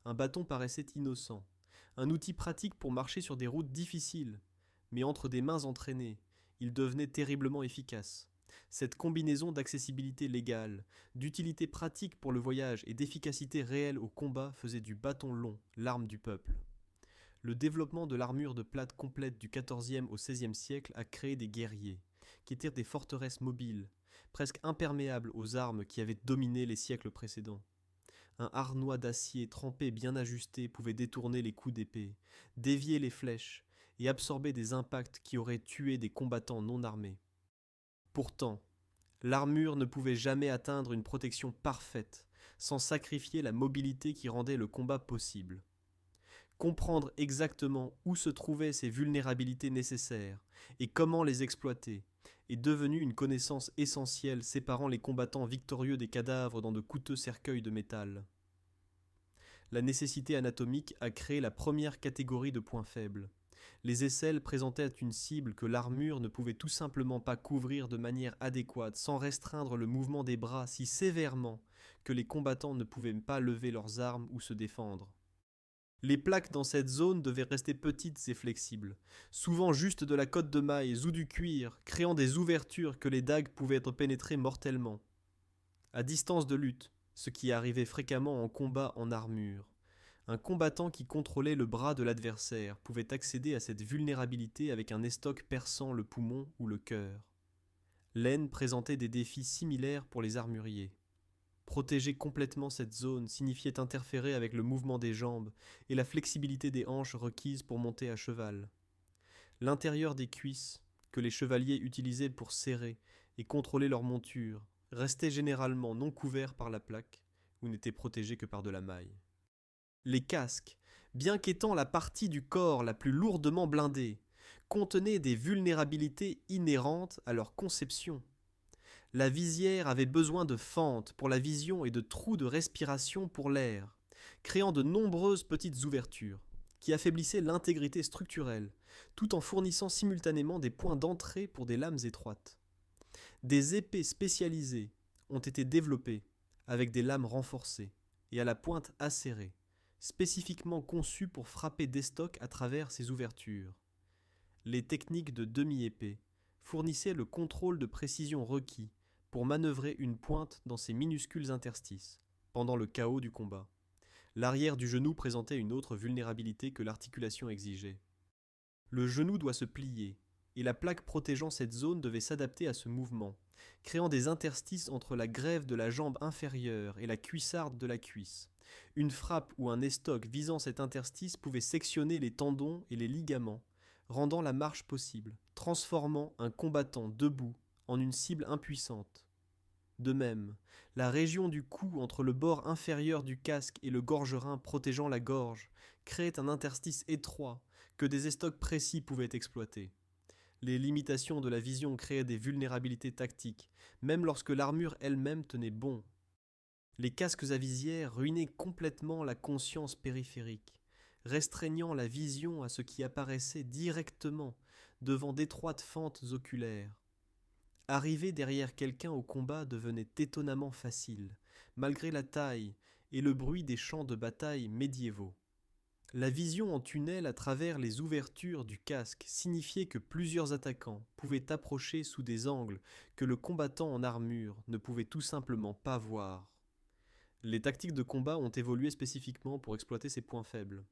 Un bâton paraissait innocent, un outil pratique pour marcher sur des routes difficiles, mais entre des mains entraînées, il devenait terriblement efficace. Cette combinaison d'accessibilité légale, d'utilité pratique pour le voyage et d'efficacité réelle au combat faisait du bâton long l'arme du peuple. Le développement de l'armure de plate complète du XIVe au XVIe siècle a créé des guerriers, qui étaient des forteresses mobiles, presque imperméables aux armes qui avaient dominé les siècles précédents. Un harnois d'acier trempé bien ajusté pouvait détourner les coups d'épée, dévier les flèches et absorber des impacts qui auraient tué des combattants non armés. Pourtant, l'armure ne pouvait jamais atteindre une protection parfaite sans sacrifier la mobilité qui rendait le combat possible. Comprendre exactement où se trouvaient ces vulnérabilités nécessaires et comment les exploiter est devenu une connaissance essentielle séparant les combattants victorieux des cadavres dans de coûteux cercueils de métal. La nécessité anatomique a créé la première catégorie de points faibles. Les aisselles présentaient une cible que l'armure ne pouvait tout simplement pas couvrir de manière adéquate sans restreindre le mouvement des bras si sévèrement que les combattants ne pouvaient pas lever leurs armes ou se défendre. Les plaques dans cette zone devaient rester petites et flexibles, souvent juste de la cotte de mailles ou du cuir, créant des ouvertures que les dagues pouvaient être pénétrées mortellement. À distance de lutte, ce qui arrivait fréquemment en combat en armure, un combattant qui contrôlait le bras de l'adversaire pouvait accéder à cette vulnérabilité avec un estoc perçant le poumon ou le cœur. L'aine présentait des défis similaires pour les armuriers. Protéger complètement cette zone signifiait interférer avec le mouvement des jambes et la flexibilité des hanches requises pour monter à cheval. L'intérieur des cuisses, que les chevaliers utilisaient pour serrer et contrôler leur monture, restait généralement non couvert par la plaque ou n'était protégé que par de la maille. Les casques, bien qu'étant la partie du corps la plus lourdement blindée, contenaient des vulnérabilités inhérentes à leur conception. La visière avait besoin de fentes pour la vision et de trous de respiration pour l'air, créant de nombreuses petites ouvertures, qui affaiblissaient l'intégrité structurelle, tout en fournissant simultanément des points d'entrée pour des lames étroites. Des épées spécialisées ont été développées, avec des lames renforcées, et à la pointe acérée, spécifiquement conçue pour frapper d'estoc à travers ces ouvertures. Les techniques de demi-épée fournissaient le contrôle de précision requis pour manœuvrer une pointe dans ces minuscules interstices, pendant le chaos du combat. L'arrière du genou présentait une autre vulnérabilité que l'articulation exigeait. Le genou doit se plier, et la plaque protégeant cette zone devait s'adapter à ce mouvement, créant des interstices entre la grève de la jambe inférieure et la cuissarde de la cuisse. Une frappe ou un estoc visant cet interstice pouvait sectionner les tendons et les ligaments, rendant la marche possible, transformant un combattant debout en une cible impuissante. De même, la région du cou entre le bord inférieur du casque et le gorgerin protégeant la gorge créait un interstice étroit que des estocs précis pouvaient exploiter. Les limitations de la vision créaient des vulnérabilités tactiques, même lorsque l'armure elle-même tenait bon. Les casques à visière ruinaient complètement la conscience périphérique, restreignant la vision à ce qui apparaissait directement devant d'étroites fentes oculaires. Arriver derrière quelqu'un au combat devenait étonnamment facile, malgré la taille et le bruit des champs de bataille médiévaux. La vision en tunnel à travers les ouvertures du casque signifiait que plusieurs attaquants pouvaient approcher sous des angles que le combattant en armure ne pouvait tout simplement pas voir. Les tactiques de combat ont évolué spécifiquement pour exploiter ces points faibles.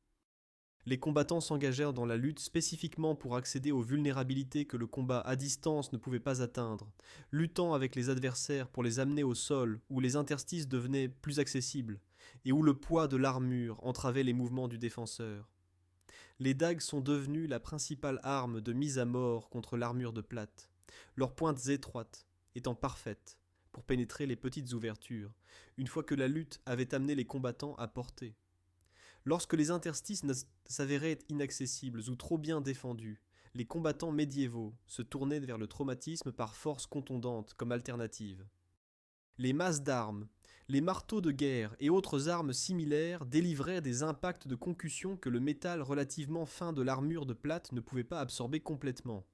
Les combattants s'engagèrent dans la lutte spécifiquement pour accéder aux vulnérabilités que le combat à distance ne pouvait pas atteindre, luttant avec les adversaires pour les amener au sol où les interstices devenaient plus accessibles et où le poids de l'armure entravait les mouvements du défenseur. Les dagues sont devenues la principale arme de mise à mort contre l'armure de plate, leurs pointes étroites étant parfaites pour pénétrer les petites ouvertures, une fois que la lutte avait amené les combattants à portée. Lorsque les interstices s'avéraient inaccessibles ou trop bien défendus, les combattants médiévaux se tournaient vers le traumatisme par force contondante comme alternative. Les masses d'armes, les marteaux de guerre et autres armes similaires délivraient des impacts de concussion que le métal relativement fin de l'armure de plate ne pouvait pas absorber complètement.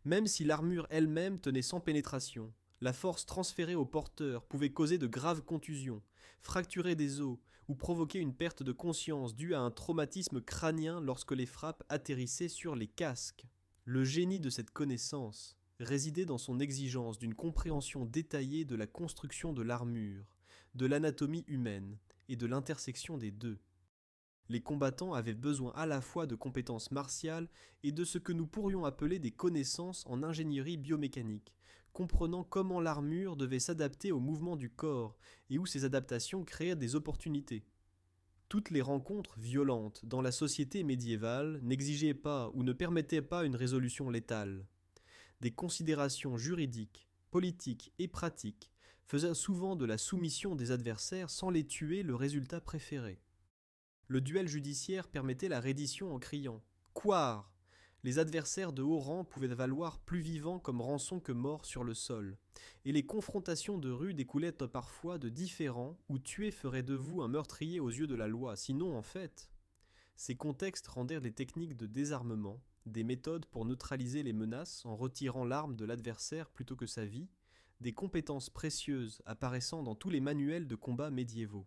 Même si l'armure elle-même tenait sans pénétration, la force transférée au porteur pouvait causer de graves contusions, fracturer des os ou provoquer une perte de conscience due à un traumatisme crânien lorsque les frappes atterrissaient sur les casques. Le génie de cette connaissance résidait dans son exigence d'une compréhension détaillée de la construction de l'armure, de l'anatomie humaine et de l'intersection des deux. Les combattants avaient besoin à la fois de compétences martiales et de ce que nous pourrions appeler des connaissances en ingénierie biomécanique, comprenant comment l'armure devait s'adapter au mouvement du corps et où ces adaptations créaient des opportunités. Toutes les rencontres violentes dans la société médiévale n'exigeaient pas ou ne permettaient pas une résolution létale. Des considérations juridiques, politiques et pratiques faisaient souvent de la soumission des adversaires sans les tuer le résultat préféré. Le duel judiciaire permettait la reddition en criant « Quare !» Les adversaires de haut rang pouvaient valoir plus vivants comme rançon que morts sur le sol, et les confrontations de rue découlaient parfois de différends où tuer ferait de vous un meurtrier aux yeux de la loi, sinon en fait. Ces contextes rendèrent les techniques de désarmement, des méthodes pour neutraliser les menaces en retirant l'arme de l'adversaire plutôt que sa vie, des compétences précieuses apparaissant dans tous les manuels de combat médiévaux.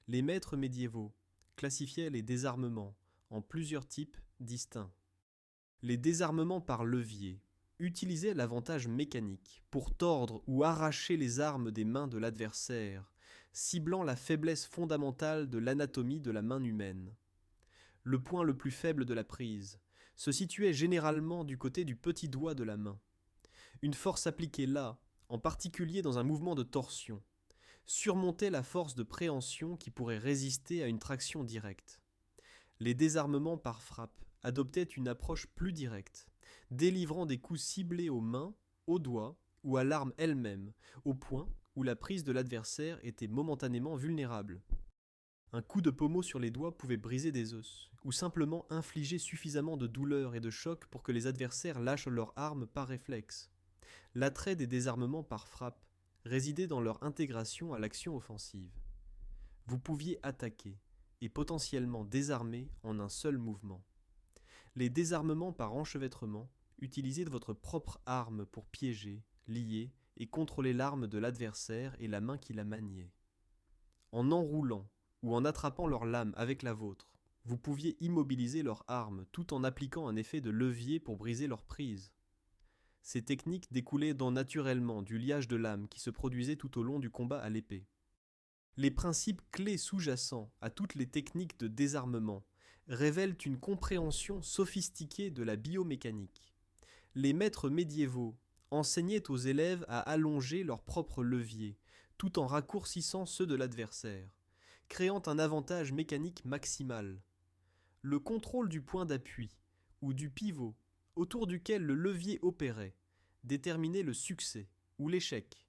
Les maîtres médiévaux classifiaient les désarmements en plusieurs types distincts. Les désarmements par levier utilisaient l'avantage mécanique pour tordre ou arracher les armes des mains de l'adversaire, ciblant la faiblesse fondamentale de l'anatomie de la main humaine. Le point le plus faible de la prise se situait généralement du côté du petit doigt de la main. Une force appliquée là, en particulier dans un mouvement de torsion, surmontait la force de préhension qui pourrait résister à une traction directe. Les désarmements par frappe adoptaient une approche plus directe, délivrant des coups ciblés aux mains, aux doigts ou à l'arme elle-même, au point où la prise de l'adversaire était momentanément vulnérable. Un coup de pommeau sur les doigts pouvait briser des os, ou simplement infliger suffisamment de douleur et de choc pour que les adversaires lâchent leur arme par réflexe. L'attrait des désarmements par frappe résidait dans leur intégration à l'action offensive. Vous pouviez attaquer et potentiellement désarmer en un seul mouvement. Les désarmements par enchevêtrement utilisaient votre propre arme pour piéger, lier et contrôler l'arme de l'adversaire et la main qui la maniait. en enroulant ou en attrapant leur lame avec la vôtre, vous pouviez immobiliser leur arme tout en appliquant un effet de levier pour briser leur prise. Ces techniques découlaient donc naturellement du liage de lames qui se produisait tout au long du combat à l'épée. Les principes clés sous-jacents à toutes les techniques de désarmement révèlent une compréhension sophistiquée de la biomécanique. Les maîtres médiévaux enseignaient aux élèves à allonger leurs propres leviers, tout en raccourcissant ceux de l'adversaire, créant un avantage mécanique maximal. Le contrôle du point d'appui, ou du pivot, autour duquel le levier opérait, déterminait le succès ou l'échec.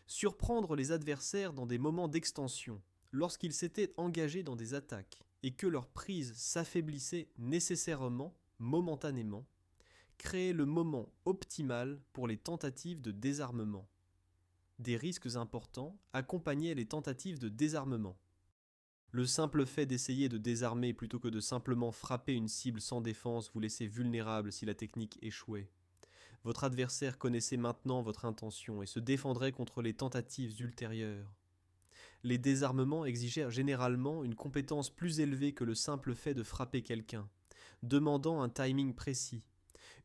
Surprendre les adversaires dans des moments d'extension, lorsqu'ils s'étaient engagés dans des attaques, et que leur prise s'affaiblissait nécessairement, momentanément, créait le moment optimal pour les tentatives de désarmement. Des risques importants accompagnaient les tentatives de désarmement. Le simple fait d'essayer de désarmer plutôt que de simplement frapper une cible sans défense vous laissait vulnérable si la technique échouait. Votre adversaire connaissait maintenant votre intention et se défendrait contre les tentatives ultérieures. Les désarmements exigeaient généralement une compétence plus élevée que le simple fait de frapper quelqu'un, demandant un timing précis,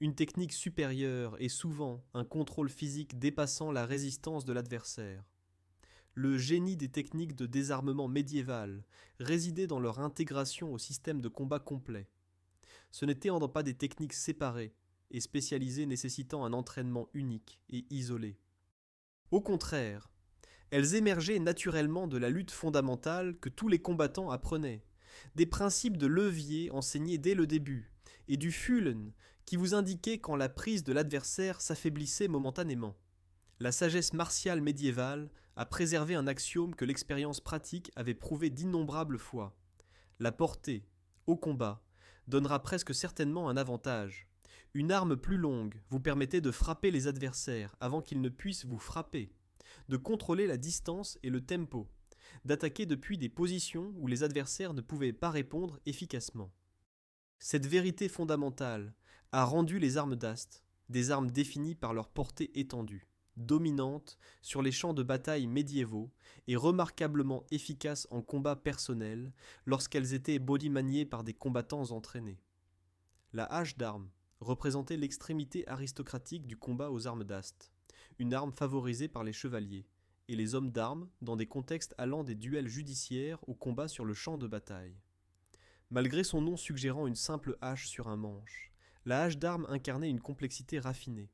une technique supérieure et souvent un contrôle physique dépassant la résistance de l'adversaire. Le génie des techniques de désarmement médiéval résidait dans leur intégration au système de combat complet. Ce n'étaient pas des techniques séparées et spécialisées nécessitant un entraînement unique et isolé. Au contraire, elles émergeaient naturellement de la lutte fondamentale que tous les combattants apprenaient, des principes de levier enseignés dès le début, et du Fühlen qui vous indiquait quand la prise de l'adversaire s'affaiblissait momentanément. La sagesse martiale médiévale a préservé un axiome que l'expérience pratique avait prouvé d'innombrables fois. La portée, au combat, donnera presque certainement un avantage. Une arme plus longue vous permettait de frapper les adversaires avant qu'ils ne puissent vous frapper, de contrôler la distance et le tempo, d'attaquer depuis des positions où les adversaires ne pouvaient pas répondre efficacement. Cette vérité fondamentale a rendu les armes d'Ast des armes définies par leur portée étendue, dominantes sur les champs de bataille médiévaux et remarquablement efficaces en combat personnel lorsqu'elles étaient bodymaniées par des combattants entraînés. La hache d'armes représentait l'extrémité aristocratique du combat aux armes d'Ast, une arme favorisée par les chevaliers, et les hommes d'armes dans des contextes allant des duels judiciaires au combat sur le champ de bataille. Malgré son nom suggérant une simple hache sur un manche, la hache d'armes incarnait une complexité raffinée.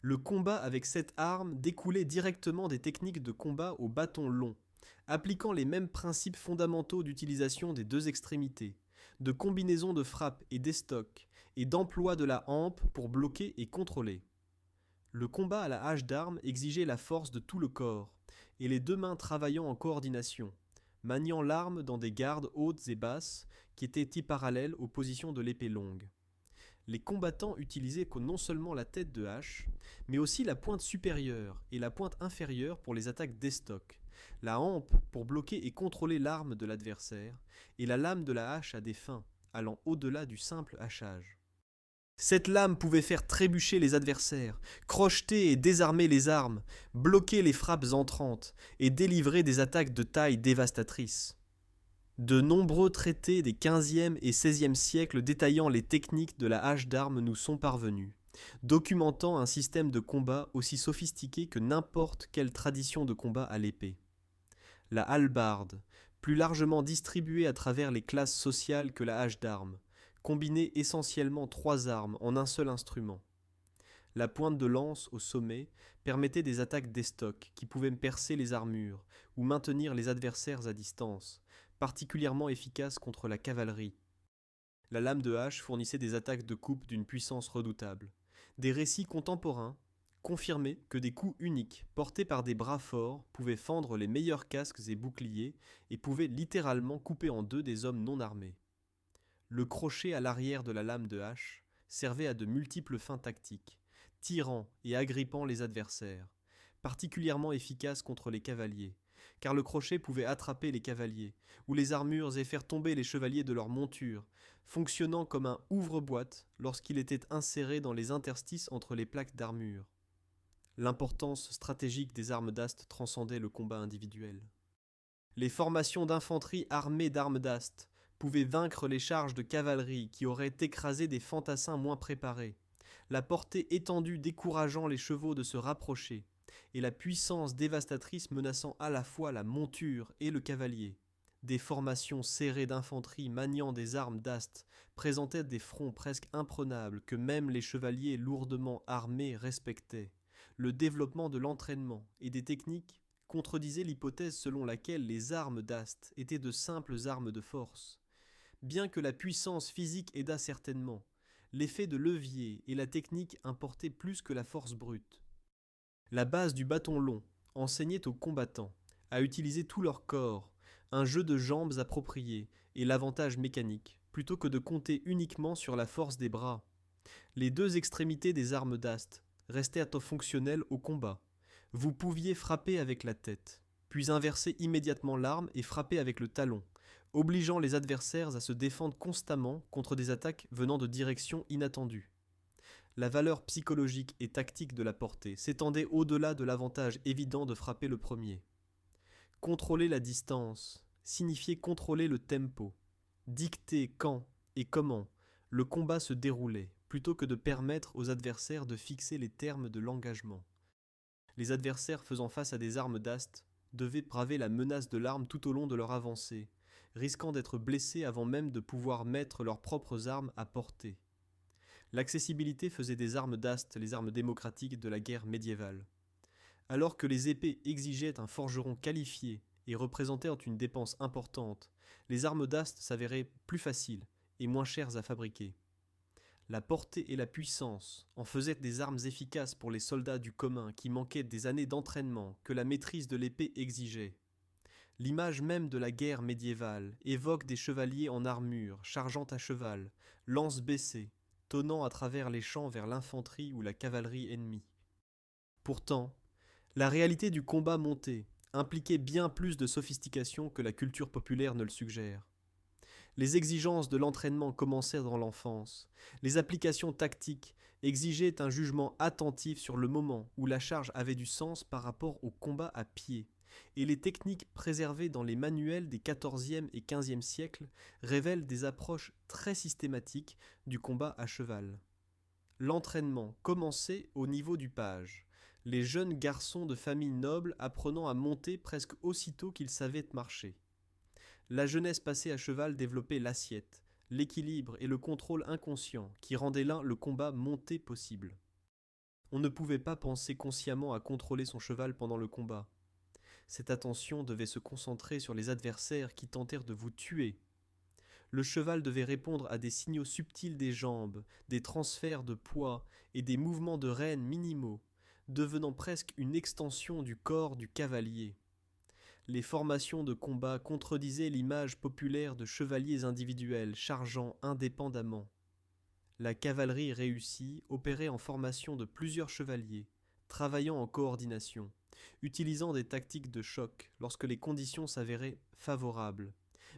Le combat avec cette arme découlait directement des techniques de combat au bâton long, appliquant les mêmes principes fondamentaux d'utilisation des deux extrémités, de combinaison de frappe et d'estoc, et d'emploi de la hampe pour bloquer et contrôler. Le combat à la hache d'armes exigeait la force de tout le corps, et les deux mains travaillant en coordination, maniant l'arme dans des gardes hautes et basses qui étaient parallèles aux positions de l'épée longue. Les combattants utilisaient non seulement la tête de hache, mais aussi la pointe supérieure et la pointe inférieure pour les attaques d'estoc, la hampe pour bloquer et contrôler l'arme de l'adversaire, et la lame de la hache à des fins, allant au-delà du simple hachage. Cette lame pouvait faire trébucher les adversaires, crocheter et désarmer les armes, bloquer les frappes entrantes et délivrer des attaques de taille dévastatrice. De nombreux traités des XVe et XVIe siècles détaillant les techniques de la hache d'armes nous sont parvenus, documentant un système de combat aussi sophistiqué que n'importe quelle tradition de combat à l'épée. La hallebarde, plus largement distribuée à travers les classes sociales que la hache d'armes, combinait essentiellement trois armes en un seul instrument. La pointe de lance au sommet permettait des attaques d'estoc qui pouvaient percer les armures ou maintenir les adversaires à distance, particulièrement efficaces contre la cavalerie. La lame de hache fournissait des attaques de coupe d'une puissance redoutable. Des récits contemporains confirmaient que des coups uniques, portés par des bras forts, pouvaient fendre les meilleurs casques et boucliers et pouvaient littéralement couper en deux des hommes non armés. Le crochet à l'arrière de la lame de hache servait à de multiples fins tactiques, tirant et agrippant les adversaires, particulièrement efficace contre les cavaliers, car le crochet pouvait attraper les cavaliers, ou les armures et faire tomber les chevaliers de leur monture, fonctionnant comme un ouvre-boîte lorsqu'il était inséré dans les interstices entre les plaques d'armure. L'importance stratégique des armes d'Ast transcendait le combat individuel. Les formations d'infanterie armées d'armes d'ast pouvaient vaincre les charges de cavalerie qui auraient écrasé des fantassins moins préparés, la portée étendue décourageant les chevaux de se rapprocher, et la puissance dévastatrice menaçant à la fois la monture et le cavalier. Des formations serrées d'infanterie maniant des armes d'ast présentaient des fronts presque imprenables que même les chevaliers lourdement armés respectaient. Le développement de l'entraînement et des techniques contredisait l'hypothèse selon laquelle les armes d'ast étaient de simples armes de force. Bien que la puissance physique aidât certainement, l'effet de levier et la technique importaient plus que la force brute. La base du bâton long enseignait aux combattants à utiliser tout leur corps, un jeu de jambes approprié et l'avantage mécanique, plutôt que de compter uniquement sur la force des bras. Les deux extrémités des armes d'ast restaient fonctionnelles au combat. Vous pouviez frapper avec la tête, puis inverser immédiatement l'arme et frapper avec le talon, obligeant les adversaires à se défendre constamment contre des attaques venant de directions inattendues. La valeur psychologique et tactique de la portée s'étendait au-delà de l'avantage évident de frapper le premier. Contrôler la distance signifiait contrôler le tempo, dicter quand et comment le combat se déroulait, plutôt que de permettre aux adversaires de fixer les termes de l'engagement. Les adversaires faisant face à des armes d'ast devaient braver la menace de l'arme tout au long de leur avancée, risquant d'être blessés avant même de pouvoir mettre leurs propres armes à portée. L'accessibilité faisait des armes d'ast les armes démocratiques de la guerre médiévale. Alors que les épées exigeaient un forgeron qualifié et représentaient une dépense importante, les armes d'ast s'avéraient plus faciles et moins chères à fabriquer. La portée et la puissance en faisaient des armes efficaces pour les soldats du commun qui manquaient des années d'entraînement que la maîtrise de l'épée exigeait. L'image même de la guerre médiévale évoque des chevaliers en armure, chargeant à cheval, lance baissée, tonnant à travers les champs vers l'infanterie ou la cavalerie ennemie. Pourtant, la réalité du combat monté impliquait bien plus de sophistication que la culture populaire ne le suggère. Les exigences de l'entraînement commençaient dans l'enfance. Les applications tactiques exigeaient un jugement attentif sur le moment où la charge avait du sens par rapport au combat à pied. Et les techniques préservées dans les manuels des XIVe et XVe siècles révèlent des approches très systématiques du combat à cheval. L'entraînement commençait au niveau du page, les jeunes garçons de familles nobles apprenant à monter presque aussitôt qu'ils savaient marcher. La jeunesse passée à cheval développait l'assiette, l'équilibre et le contrôle inconscient qui rendaient le combat monté possible. On ne pouvait pas penser consciemment à contrôler son cheval pendant le combat. Cette attention devait se concentrer sur les adversaires qui tentèrent de vous tuer. Le cheval devait répondre à des signaux subtils des jambes, des transferts de poids et des mouvements de rêne minimaux, devenant presque une extension du corps du cavalier. Les formations de combat contredisaient l'image populaire de chevaliers individuels chargeant indépendamment. La cavalerie réussie opérait en formation de plusieurs chevaliers, travaillant en coordination, utilisant des tactiques de choc lorsque les conditions s'avéraient favorables,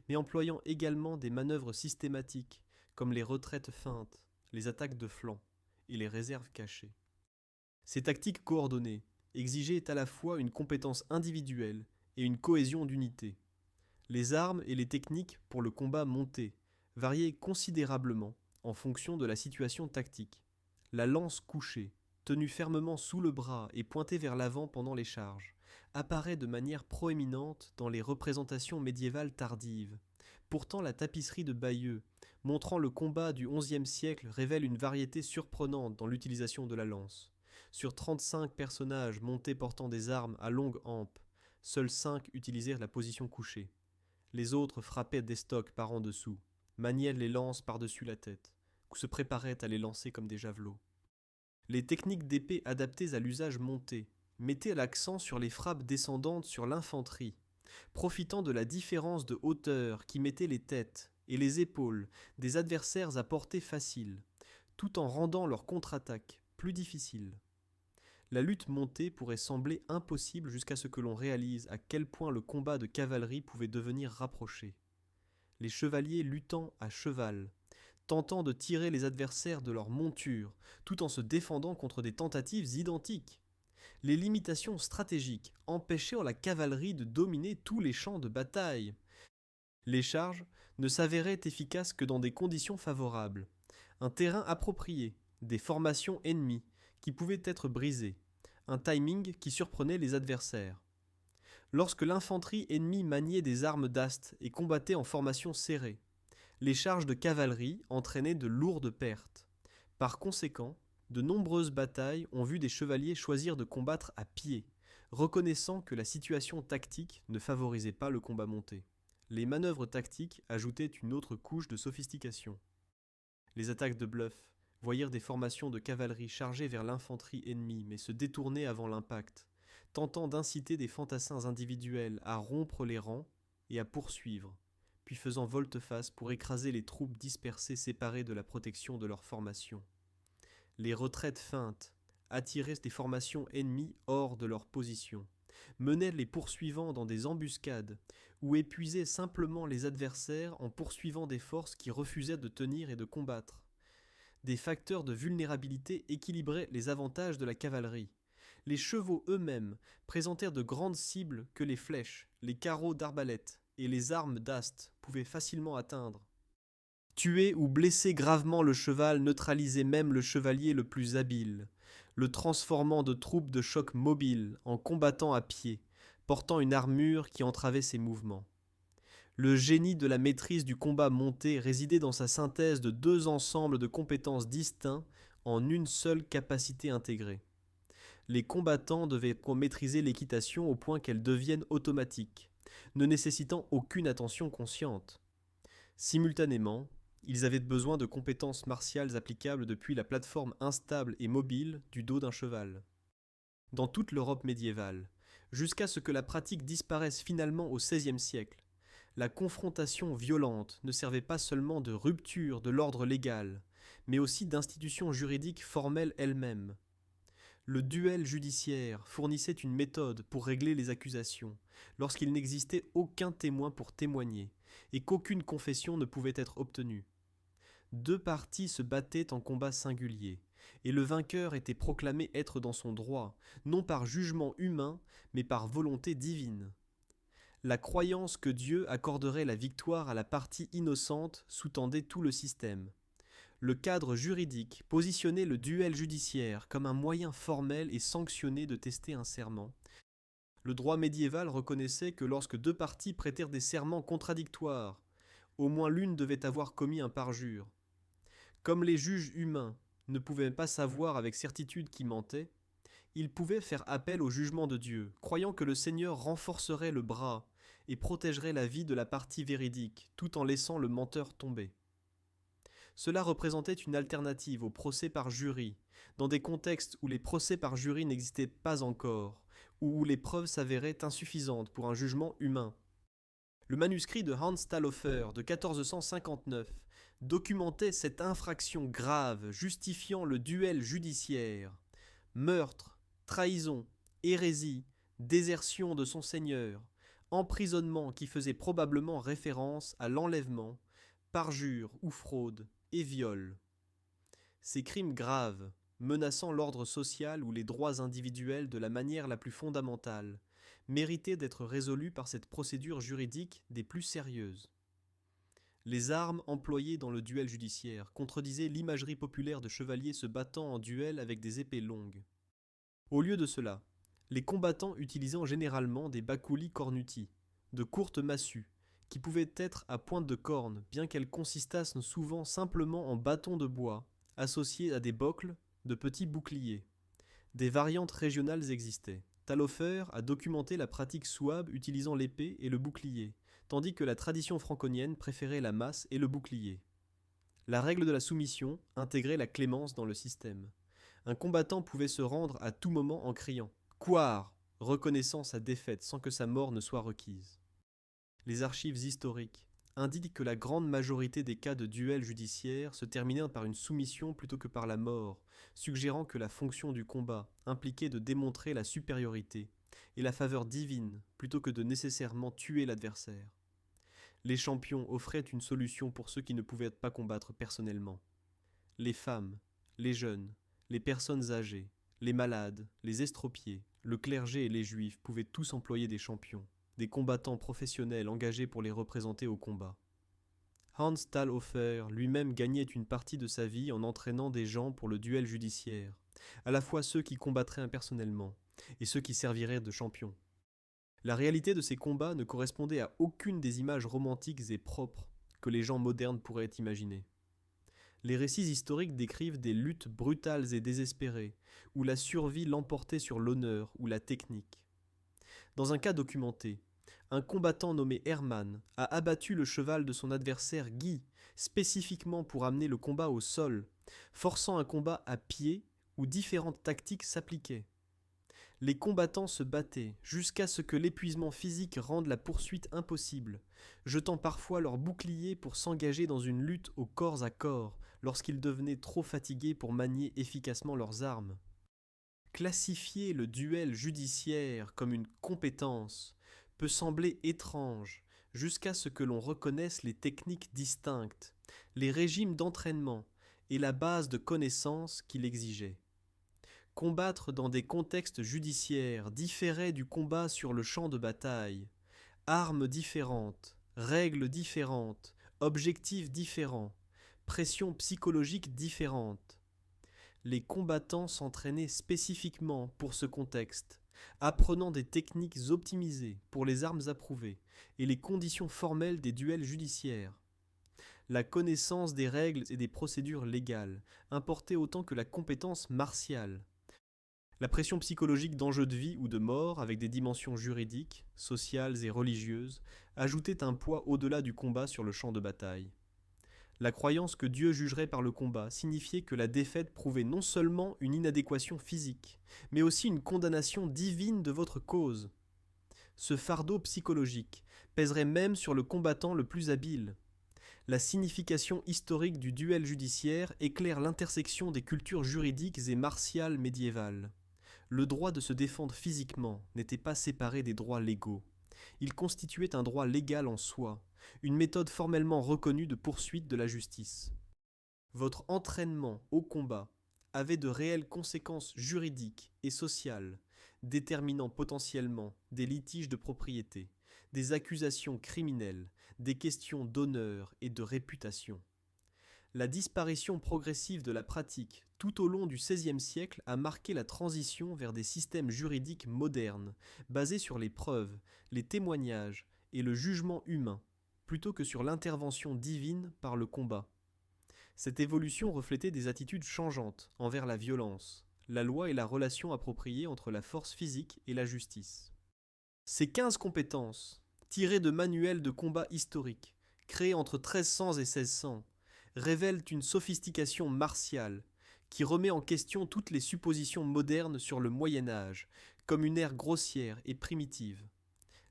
mais employant également des manœuvres systématiques comme les retraites feintes, les attaques de flanc et les réserves cachées. Ces tactiques coordonnées exigeaient à la fois une compétence individuelle et une cohésion d'unité. Les armes et les techniques pour le combat monté variaient considérablement en fonction de la situation tactique. La lance couchée, tenue fermement sous le bras et pointée vers l'avant pendant les charges, apparaît de manière proéminente dans les représentations médiévales tardives. Pourtant, la tapisserie de Bayeux, montrant le combat du XIe siècle, révèle une variété surprenante dans l'utilisation de la lance. Sur 35 personnages montés portant des armes à longue hampe, seuls 5 utilisèrent la position couchée. Les autres frappaient d'estoc par en dessous, maniaient les lances par-dessus la tête, ou se préparaient à les lancer comme des javelots. Les techniques d'épée adaptées à l'usage monté mettaient l'accent sur les frappes descendantes sur l'infanterie, profitant de la différence de hauteur qui mettait les têtes et les épaules des adversaires à portée facile, tout en rendant leur contre-attaque plus difficile. La lutte montée pourrait sembler impossible jusqu'à ce que l'on réalise à quel point le combat de cavalerie pouvait devenir rapproché. Les chevaliers luttant à cheval, tentant de tirer les adversaires de leur monture, tout en se défendant contre des tentatives identiques. Les limitations stratégiques empêchaient la cavalerie de dominer tous les champs de bataille. Les charges ne s'avéraient efficaces que dans des conditions favorables. Un terrain approprié, des formations ennemies qui pouvaient être brisées, un timing qui surprenait les adversaires. Lorsque l'infanterie ennemie maniait des armes d'ast et combattait en formation serrée, les charges de cavalerie entraînaient de lourdes pertes. Par conséquent, de nombreuses batailles ont vu des chevaliers choisir de combattre à pied, reconnaissant que la situation tactique ne favorisait pas le combat monté. Les manœuvres tactiques ajoutaient une autre couche de sophistication. Les attaques de bluff voyèrent des formations de cavalerie charger vers l'infanterie ennemie mais se détourner avant l'impact, tentant d'inciter des fantassins individuels à rompre les rangs et à poursuivre, puis faisant volte-face pour écraser les troupes dispersées séparées de la protection de leur formation. Les retraites feintes attiraient des formations ennemies hors de leur position, menaient les poursuivants dans des embuscades ou épuisaient simplement les adversaires en poursuivant des forces qui refusaient de tenir et de combattre. Des facteurs de vulnérabilité équilibraient les avantages de la cavalerie. Les chevaux eux-mêmes présentèrent de grandes cibles que les flèches, les carreaux d'arbalète et les armes d'ast pouvaient facilement atteindre. Tuer ou blesser gravement le cheval neutralisait même le chevalier le plus habile, le transformant de troupes de choc mobiles en combattant à pied, portant une armure qui entravait ses mouvements. Le génie de la maîtrise du combat monté résidait dans sa synthèse de deux ensembles de compétences distincts en une seule capacité intégrée. Les combattants devaient maîtriser l'équitation au point qu'elle devienne automatique, ne nécessitant aucune attention consciente. Simultanément, ils avaient besoin de compétences martiales applicables depuis la plateforme instable et mobile du dos d'un cheval. Dans toute l'Europe médiévale, jusqu'à ce que la pratique disparaisse finalement au XVIe siècle, la confrontation violente ne servait pas seulement de rupture de l'ordre légal, mais aussi d'institutions juridiques formelles elles-mêmes. Le duel judiciaire fournissait une méthode pour régler les accusations, lorsqu'il n'existait aucun témoin pour témoigner, et qu'aucune confession ne pouvait être obtenue. Deux parties se battaient en combat singulier, et le vainqueur était proclamé être dans son droit, non par jugement humain, mais par volonté divine. La croyance que Dieu accorderait la victoire à la partie innocente sous-tendait tout le système. Le cadre juridique positionnait le duel judiciaire comme un moyen formel et sanctionné de tester un serment. Le droit médiéval reconnaissait que lorsque deux parties prêtèrent des serments contradictoires, au moins l'une devait avoir commis un parjure. Comme les juges humains ne pouvaient pas savoir avec certitude qui mentait, ils pouvaient faire appel au jugement de Dieu, croyant que le Seigneur renforcerait le bras et protégerait la vie de la partie véridique, tout en laissant le menteur tomber. Cela représentait une alternative au procès par jury, dans des contextes où les procès par jury n'existaient pas encore, ou où les preuves s'avéraient insuffisantes pour un jugement humain. Le manuscrit de Hans Talhofer de 1459 documentait cette infraction grave justifiant le duel judiciaire. Meurtre, trahison, hérésie, désertion de son seigneur, emprisonnement qui faisait probablement référence à l'enlèvement, parjure ou fraude, et viol. Ces crimes graves, menaçant l'ordre social ou les droits individuels de la manière la plus fondamentale, méritaient d'être résolus par cette procédure juridique des plus sérieuses. Les armes employées dans le duel judiciaire contredisaient l'imagerie populaire de chevaliers se battant en duel avec des épées longues. Au lieu de cela, les combattants utilisaient généralement des bacoulis cornutis, de courtes massues, qui pouvaient être à pointe de corne, bien qu'elles consistassent souvent simplement en bâtons de bois, associés à des bocles de petits boucliers. Des variantes régionales existaient. Talhofer a documenté la pratique souabe utilisant l'épée et le bouclier, tandis que la tradition franconienne préférait la masse et le bouclier. La règle de la soumission intégrait la clémence dans le système. Un combattant pouvait se rendre à tout moment en criant « Quare !», reconnaissant sa défaite sans que sa mort ne soit requise. Les archives historiques indiquent que la grande majorité des cas de duel judiciaire se terminaient par une soumission plutôt que par la mort, suggérant que la fonction du combat impliquait de démontrer la supériorité et la faveur divine plutôt que de nécessairement tuer l'adversaire. Les champions offraient une solution pour ceux qui ne pouvaient pas combattre personnellement. Les femmes, les jeunes, les personnes âgées, les malades, les estropiés, Le clergé et les juifs pouvaient tous employer des champions, des combattants professionnels engagés pour les représenter au combat. Hans Talhofer lui-même gagnait une partie de sa vie en entraînant des gens pour le duel judiciaire, à la fois ceux qui combattraient impersonnellement et ceux qui serviraient de champions. La réalité de ces combats ne correspondait à aucune des images romantiques et propres que les gens modernes pourraient imaginer. Les récits historiques décrivent des luttes brutales et désespérées, où la survie l'emportait sur l'honneur ou la technique. Dans un cas documenté, un combattant nommé Hermann a abattu le cheval de son adversaire Guy, spécifiquement pour amener le combat au sol, forçant un combat à pied où différentes tactiques s'appliquaient. Les combattants se battaient jusqu'à ce que l'épuisement physique rende la poursuite impossible, jetant parfois leurs boucliers pour s'engager dans une lutte au corps à corps lorsqu'ils devenaient trop fatigués pour manier efficacement leurs armes. Classifier le duel judiciaire comme une compétence peut sembler étrange jusqu'à ce que l'on reconnaisse les techniques distinctes, les régimes d'entraînement et la base de connaissances qu'il exigeait. Combattre dans des contextes judiciaires différait du combat sur le champ de bataille. Armes différentes, règles différentes, objectifs différents, pression psychologique différente. Les combattants s'entraînaient spécifiquement pour ce contexte, apprenant des techniques optimisées pour les armes approuvées et les conditions formelles des duels judiciaires. La connaissance des règles et des procédures légales importait autant que la compétence martiale. La pression psychologique d'enjeux de vie ou de mort, avec des dimensions juridiques, sociales et religieuses, ajoutait un poids au-delà du combat sur le champ de bataille. La croyance que Dieu jugerait par le combat signifiait que la défaite prouvait non seulement une inadéquation physique, mais aussi une condamnation divine de votre cause. Ce fardeau psychologique pèserait même sur le combattant le plus habile. La signification historique du duel judiciaire éclaire l'intersection des cultures juridiques et martiales médiévales. Le droit de se défendre physiquement n'était pas séparé des droits légaux. Il constituait un droit légal en soi, une méthode formellement reconnue de poursuite de la justice. Votre entraînement au combat avait de réelles conséquences juridiques et sociales, déterminant potentiellement des litiges de propriété, des accusations criminelles, des questions d'honneur et de réputation. La disparition progressive de la pratique tout au long du XVIe siècle a marqué la transition vers des systèmes juridiques modernes, basés sur les preuves, les témoignages et le jugement humain, plutôt que sur l'intervention divine par le combat. Cette évolution reflétait des attitudes changeantes envers la violence, la loi et la relation appropriée entre la force physique et la justice. Ces 15 compétences, tirées de manuels de combat historiques, créés entre 1300 et 1600, révèlent une sophistication martiale qui remet en question toutes les suppositions modernes sur le Moyen Âge, comme une ère grossière et primitive.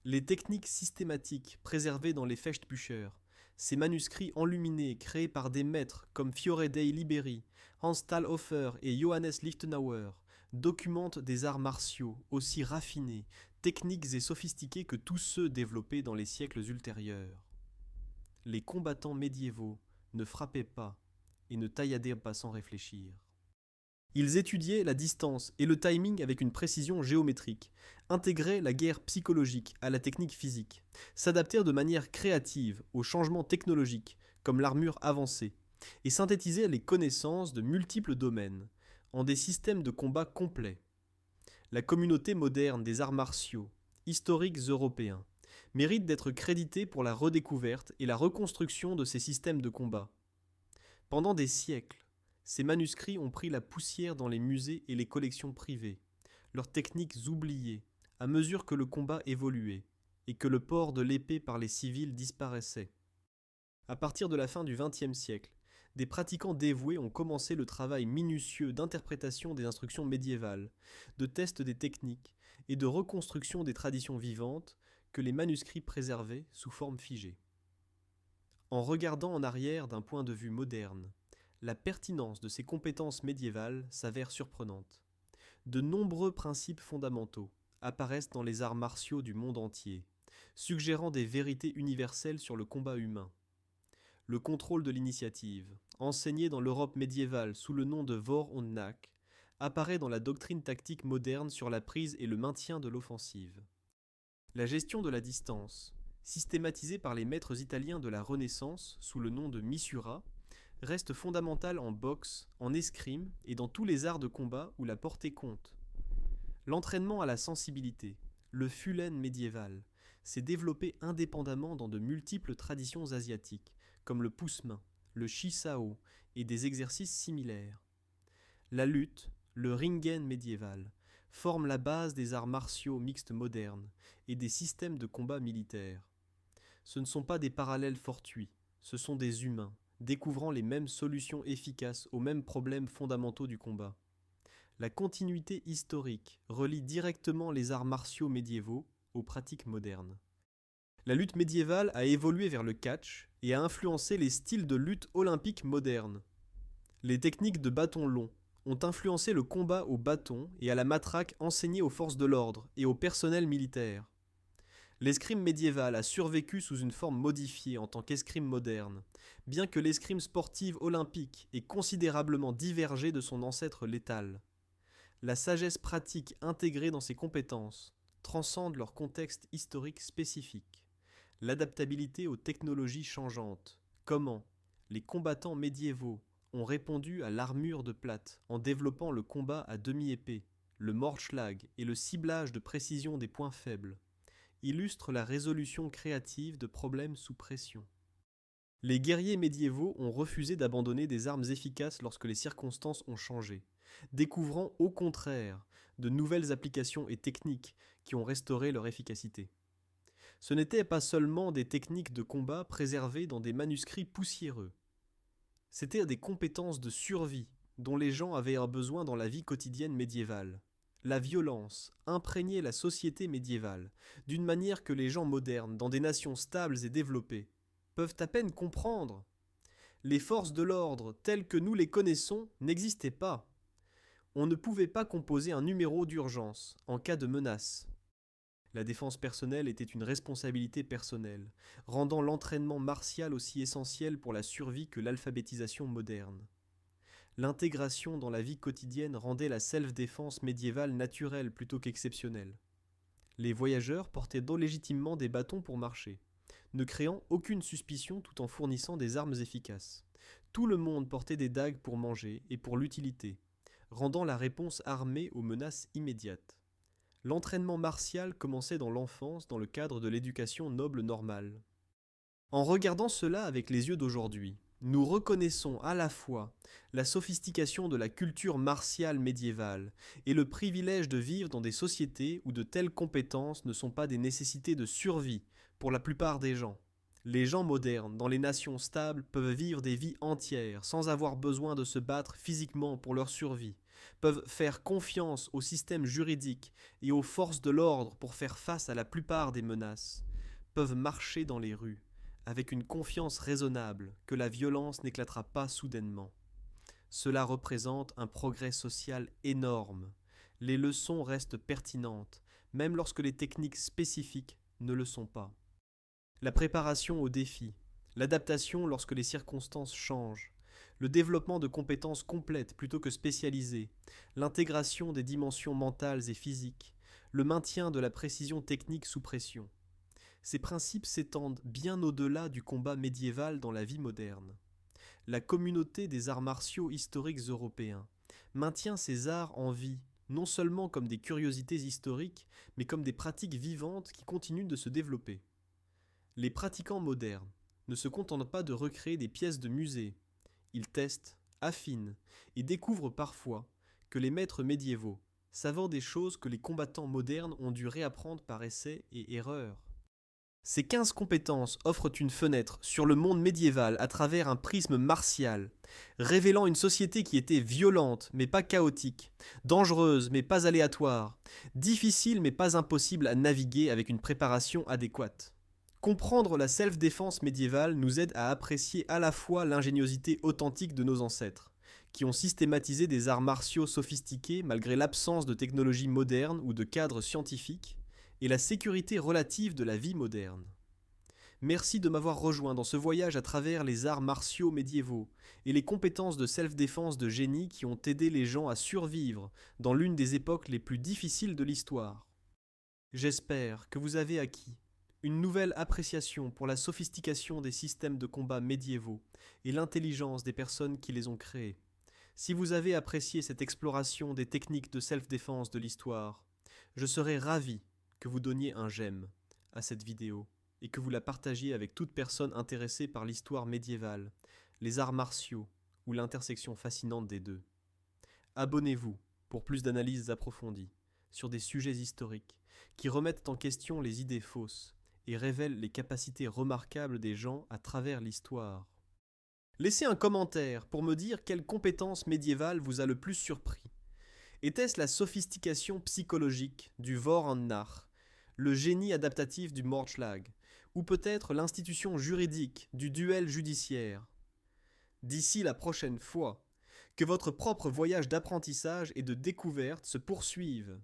Les techniques systématiques préservées dans les Fechtbücher, ces manuscrits enluminés créés par des maîtres comme Fiore dei Liberi, Hans Talhofer et Johannes Lichtenauer, documentent des arts martiaux aussi raffinés, techniques et sophistiqués que tous ceux développés dans les siècles ultérieurs. Les combattants médiévaux ne frappaient pas et ne tailladaient pas sans réfléchir. Ils étudiaient la distance et le timing avec une précision géométrique, intégraient la guerre psychologique à la technique physique, s'adaptèrent de manière créative aux changements technologiques, comme l'armure avancée, et synthétisaient les connaissances de multiples domaines, en des systèmes de combat complets. La communauté moderne des arts martiaux, historiques européens, mérite d'être créditée pour la redécouverte et la reconstruction de ces systèmes de combat. Pendant des siècles, ces manuscrits ont pris la poussière dans les musées et les collections privées, leurs techniques oubliées à mesure que le combat évoluait et que le port de l'épée par les civils disparaissait. À partir de la fin du XXe siècle, des pratiquants dévoués ont commencé le travail minutieux d'interprétation des instructions médiévales, de test des techniques et de reconstruction des traditions vivantes que les manuscrits préservaient sous forme figée. En regardant en arrière d'un point de vue moderne, la pertinence de ces compétences médiévales s'avère surprenante. De nombreux principes fondamentaux apparaissent dans les arts martiaux du monde entier, suggérant des vérités universelles sur le combat humain. Le contrôle de l'initiative, enseigné dans l'Europe médiévale sous le nom de Vor und Nach, apparaît dans la doctrine tactique moderne sur la prise et le maintien de l'offensive. La gestion de la distance, systématisée par les maîtres italiens de la Renaissance sous le nom de misura, reste fondamentale en boxe, en escrime et dans tous les arts de combat où la portée compte. L'entraînement à la sensibilité, le fulen médiéval, s'est développé indépendamment dans de multiples traditions asiatiques, comme le pousse-main, le shisao et des exercices similaires. La lutte, le ringen médiéval, forme la base des arts martiaux mixtes modernes et des systèmes de combat militaires. Ce ne sont pas des parallèles fortuits, ce sont des humains, découvrant les mêmes solutions efficaces aux mêmes problèmes fondamentaux du combat. La continuité historique relie directement les arts martiaux médiévaux aux pratiques modernes. La lutte médiévale a évolué vers le catch et a influencé les styles de lutte olympique modernes. Les techniques de bâton long ont influencé le combat au bâton et à la matraque enseignée aux forces de l'ordre et au personnel militaire. L'escrime médiéval a survécu sous une forme modifiée en tant qu'escrime moderne, bien que l'escrime sportive olympique ait considérablement divergé de son ancêtre létal. La sagesse pratique intégrée dans ces compétences transcende leur contexte historique spécifique. L'adaptabilité aux technologies changeantes. Comment les combattants médiévaux ont répondu à l'armure de plate en développant le combat à demi-épée, le Mordschlag et le ciblage de précision des points faibles, illustre la résolution créative de problèmes sous pression. Les guerriers médiévaux ont refusé d'abandonner des armes efficaces lorsque les circonstances ont changé, découvrant au contraire de nouvelles applications et techniques qui ont restauré leur efficacité. Ce n'étaient pas seulement des techniques de combat préservées dans des manuscrits poussiéreux. C'étaient des compétences de survie dont les gens avaient un besoin dans la vie quotidienne médiévale. La violence imprégnait la société médiévale d'une manière que les gens modernes, dans des nations stables et développées, peuvent à peine comprendre. Les forces de l'ordre telles que nous les connaissons n'existaient pas. On ne pouvait pas composer un numéro d'urgence en cas de menace. La défense personnelle était une responsabilité personnelle, rendant l'entraînement martial aussi essentiel pour la survie que l'alphabétisation moderne. L'intégration dans la vie quotidienne rendait la self-défense médiévale naturelle plutôt qu'exceptionnelle. Les voyageurs portaient donc légitimement des bâtons pour marcher, ne créant aucune suspicion tout en fournissant des armes efficaces. Tout le monde portait des dagues pour manger et pour l'utilité, rendant la réponse armée aux menaces immédiates. L'entraînement martial commençait dans l'enfance dans le cadre de l'éducation noble normale. En regardant cela avec les yeux d'aujourd'hui, nous reconnaissons à la fois la sophistication de la culture martiale médiévale et le privilège de vivre dans des sociétés où de telles compétences ne sont pas des nécessités de survie pour la plupart des gens. Les gens modernes, dans les nations stables, peuvent vivre des vies entières sans avoir besoin de se battre physiquement pour leur survie, peuvent faire confiance au système juridique et aux forces de l'ordre pour faire face à la plupart des menaces, peuvent marcher dans les rues, avec une confiance raisonnable que la violence n'éclatera pas soudainement. Cela représente un progrès social énorme. Les leçons restent pertinentes, même lorsque les techniques spécifiques ne le sont pas. La préparation aux défis, l'adaptation lorsque les circonstances changent, le développement de compétences complètes plutôt que spécialisées, l'intégration des dimensions mentales et physiques, le maintien de la précision technique sous pression. Ces principes s'étendent bien au-delà du combat médiéval dans la vie moderne. La communauté des arts martiaux historiques européens maintient ces arts en vie, non seulement comme des curiosités historiques, mais comme des pratiques vivantes qui continuent de se développer. Les pratiquants modernes ne se contentent pas de recréer des pièces de musée. Ils testent, affinent et découvrent parfois que les maîtres médiévaux savent des choses que les combattants modernes ont dû réapprendre par essai et erreur. Ces 15 compétences offrent une fenêtre sur le monde médiéval à travers un prisme martial, révélant une société qui était violente mais pas chaotique, dangereuse mais pas aléatoire, difficile mais pas impossible à naviguer avec une préparation adéquate. Comprendre la self-défense médiévale nous aide à apprécier à la fois l'ingéniosité authentique de nos ancêtres, qui ont systématisé des arts martiaux sophistiqués malgré l'absence de technologies modernes ou de cadres scientifiques, et la sécurité relative de la vie moderne. Merci de m'avoir rejoint dans ce voyage à travers les arts martiaux médiévaux et les compétences de self-défense de génie qui ont aidé les gens à survivre dans l'une des époques les plus difficiles de l'histoire. J'espère que vous avez acquis une nouvelle appréciation pour la sophistication des systèmes de combat médiévaux et l'intelligence des personnes qui les ont créés. Si vous avez apprécié cette exploration des techniques de self-défense de l'histoire, je serais ravi que vous donniez un j'aime à cette vidéo et que vous la partagiez avec toute personne intéressée par l'histoire médiévale, les arts martiaux ou l'intersection fascinante des deux. Abonnez-vous pour plus d'analyses approfondies sur des sujets historiques qui remettent en question les idées fausses et révèlent les capacités remarquables des gens à travers l'histoire. Laissez un commentaire pour me dire quelle compétence médiévale vous a le plus surpris. Était-ce la sophistication psychologique du Vor-en-Nar, le génie adaptatif du Mordschlag, ou peut-être l'institution juridique du duel judiciaire? D'ici la prochaine fois, que votre propre voyage d'apprentissage et de découverte se poursuive.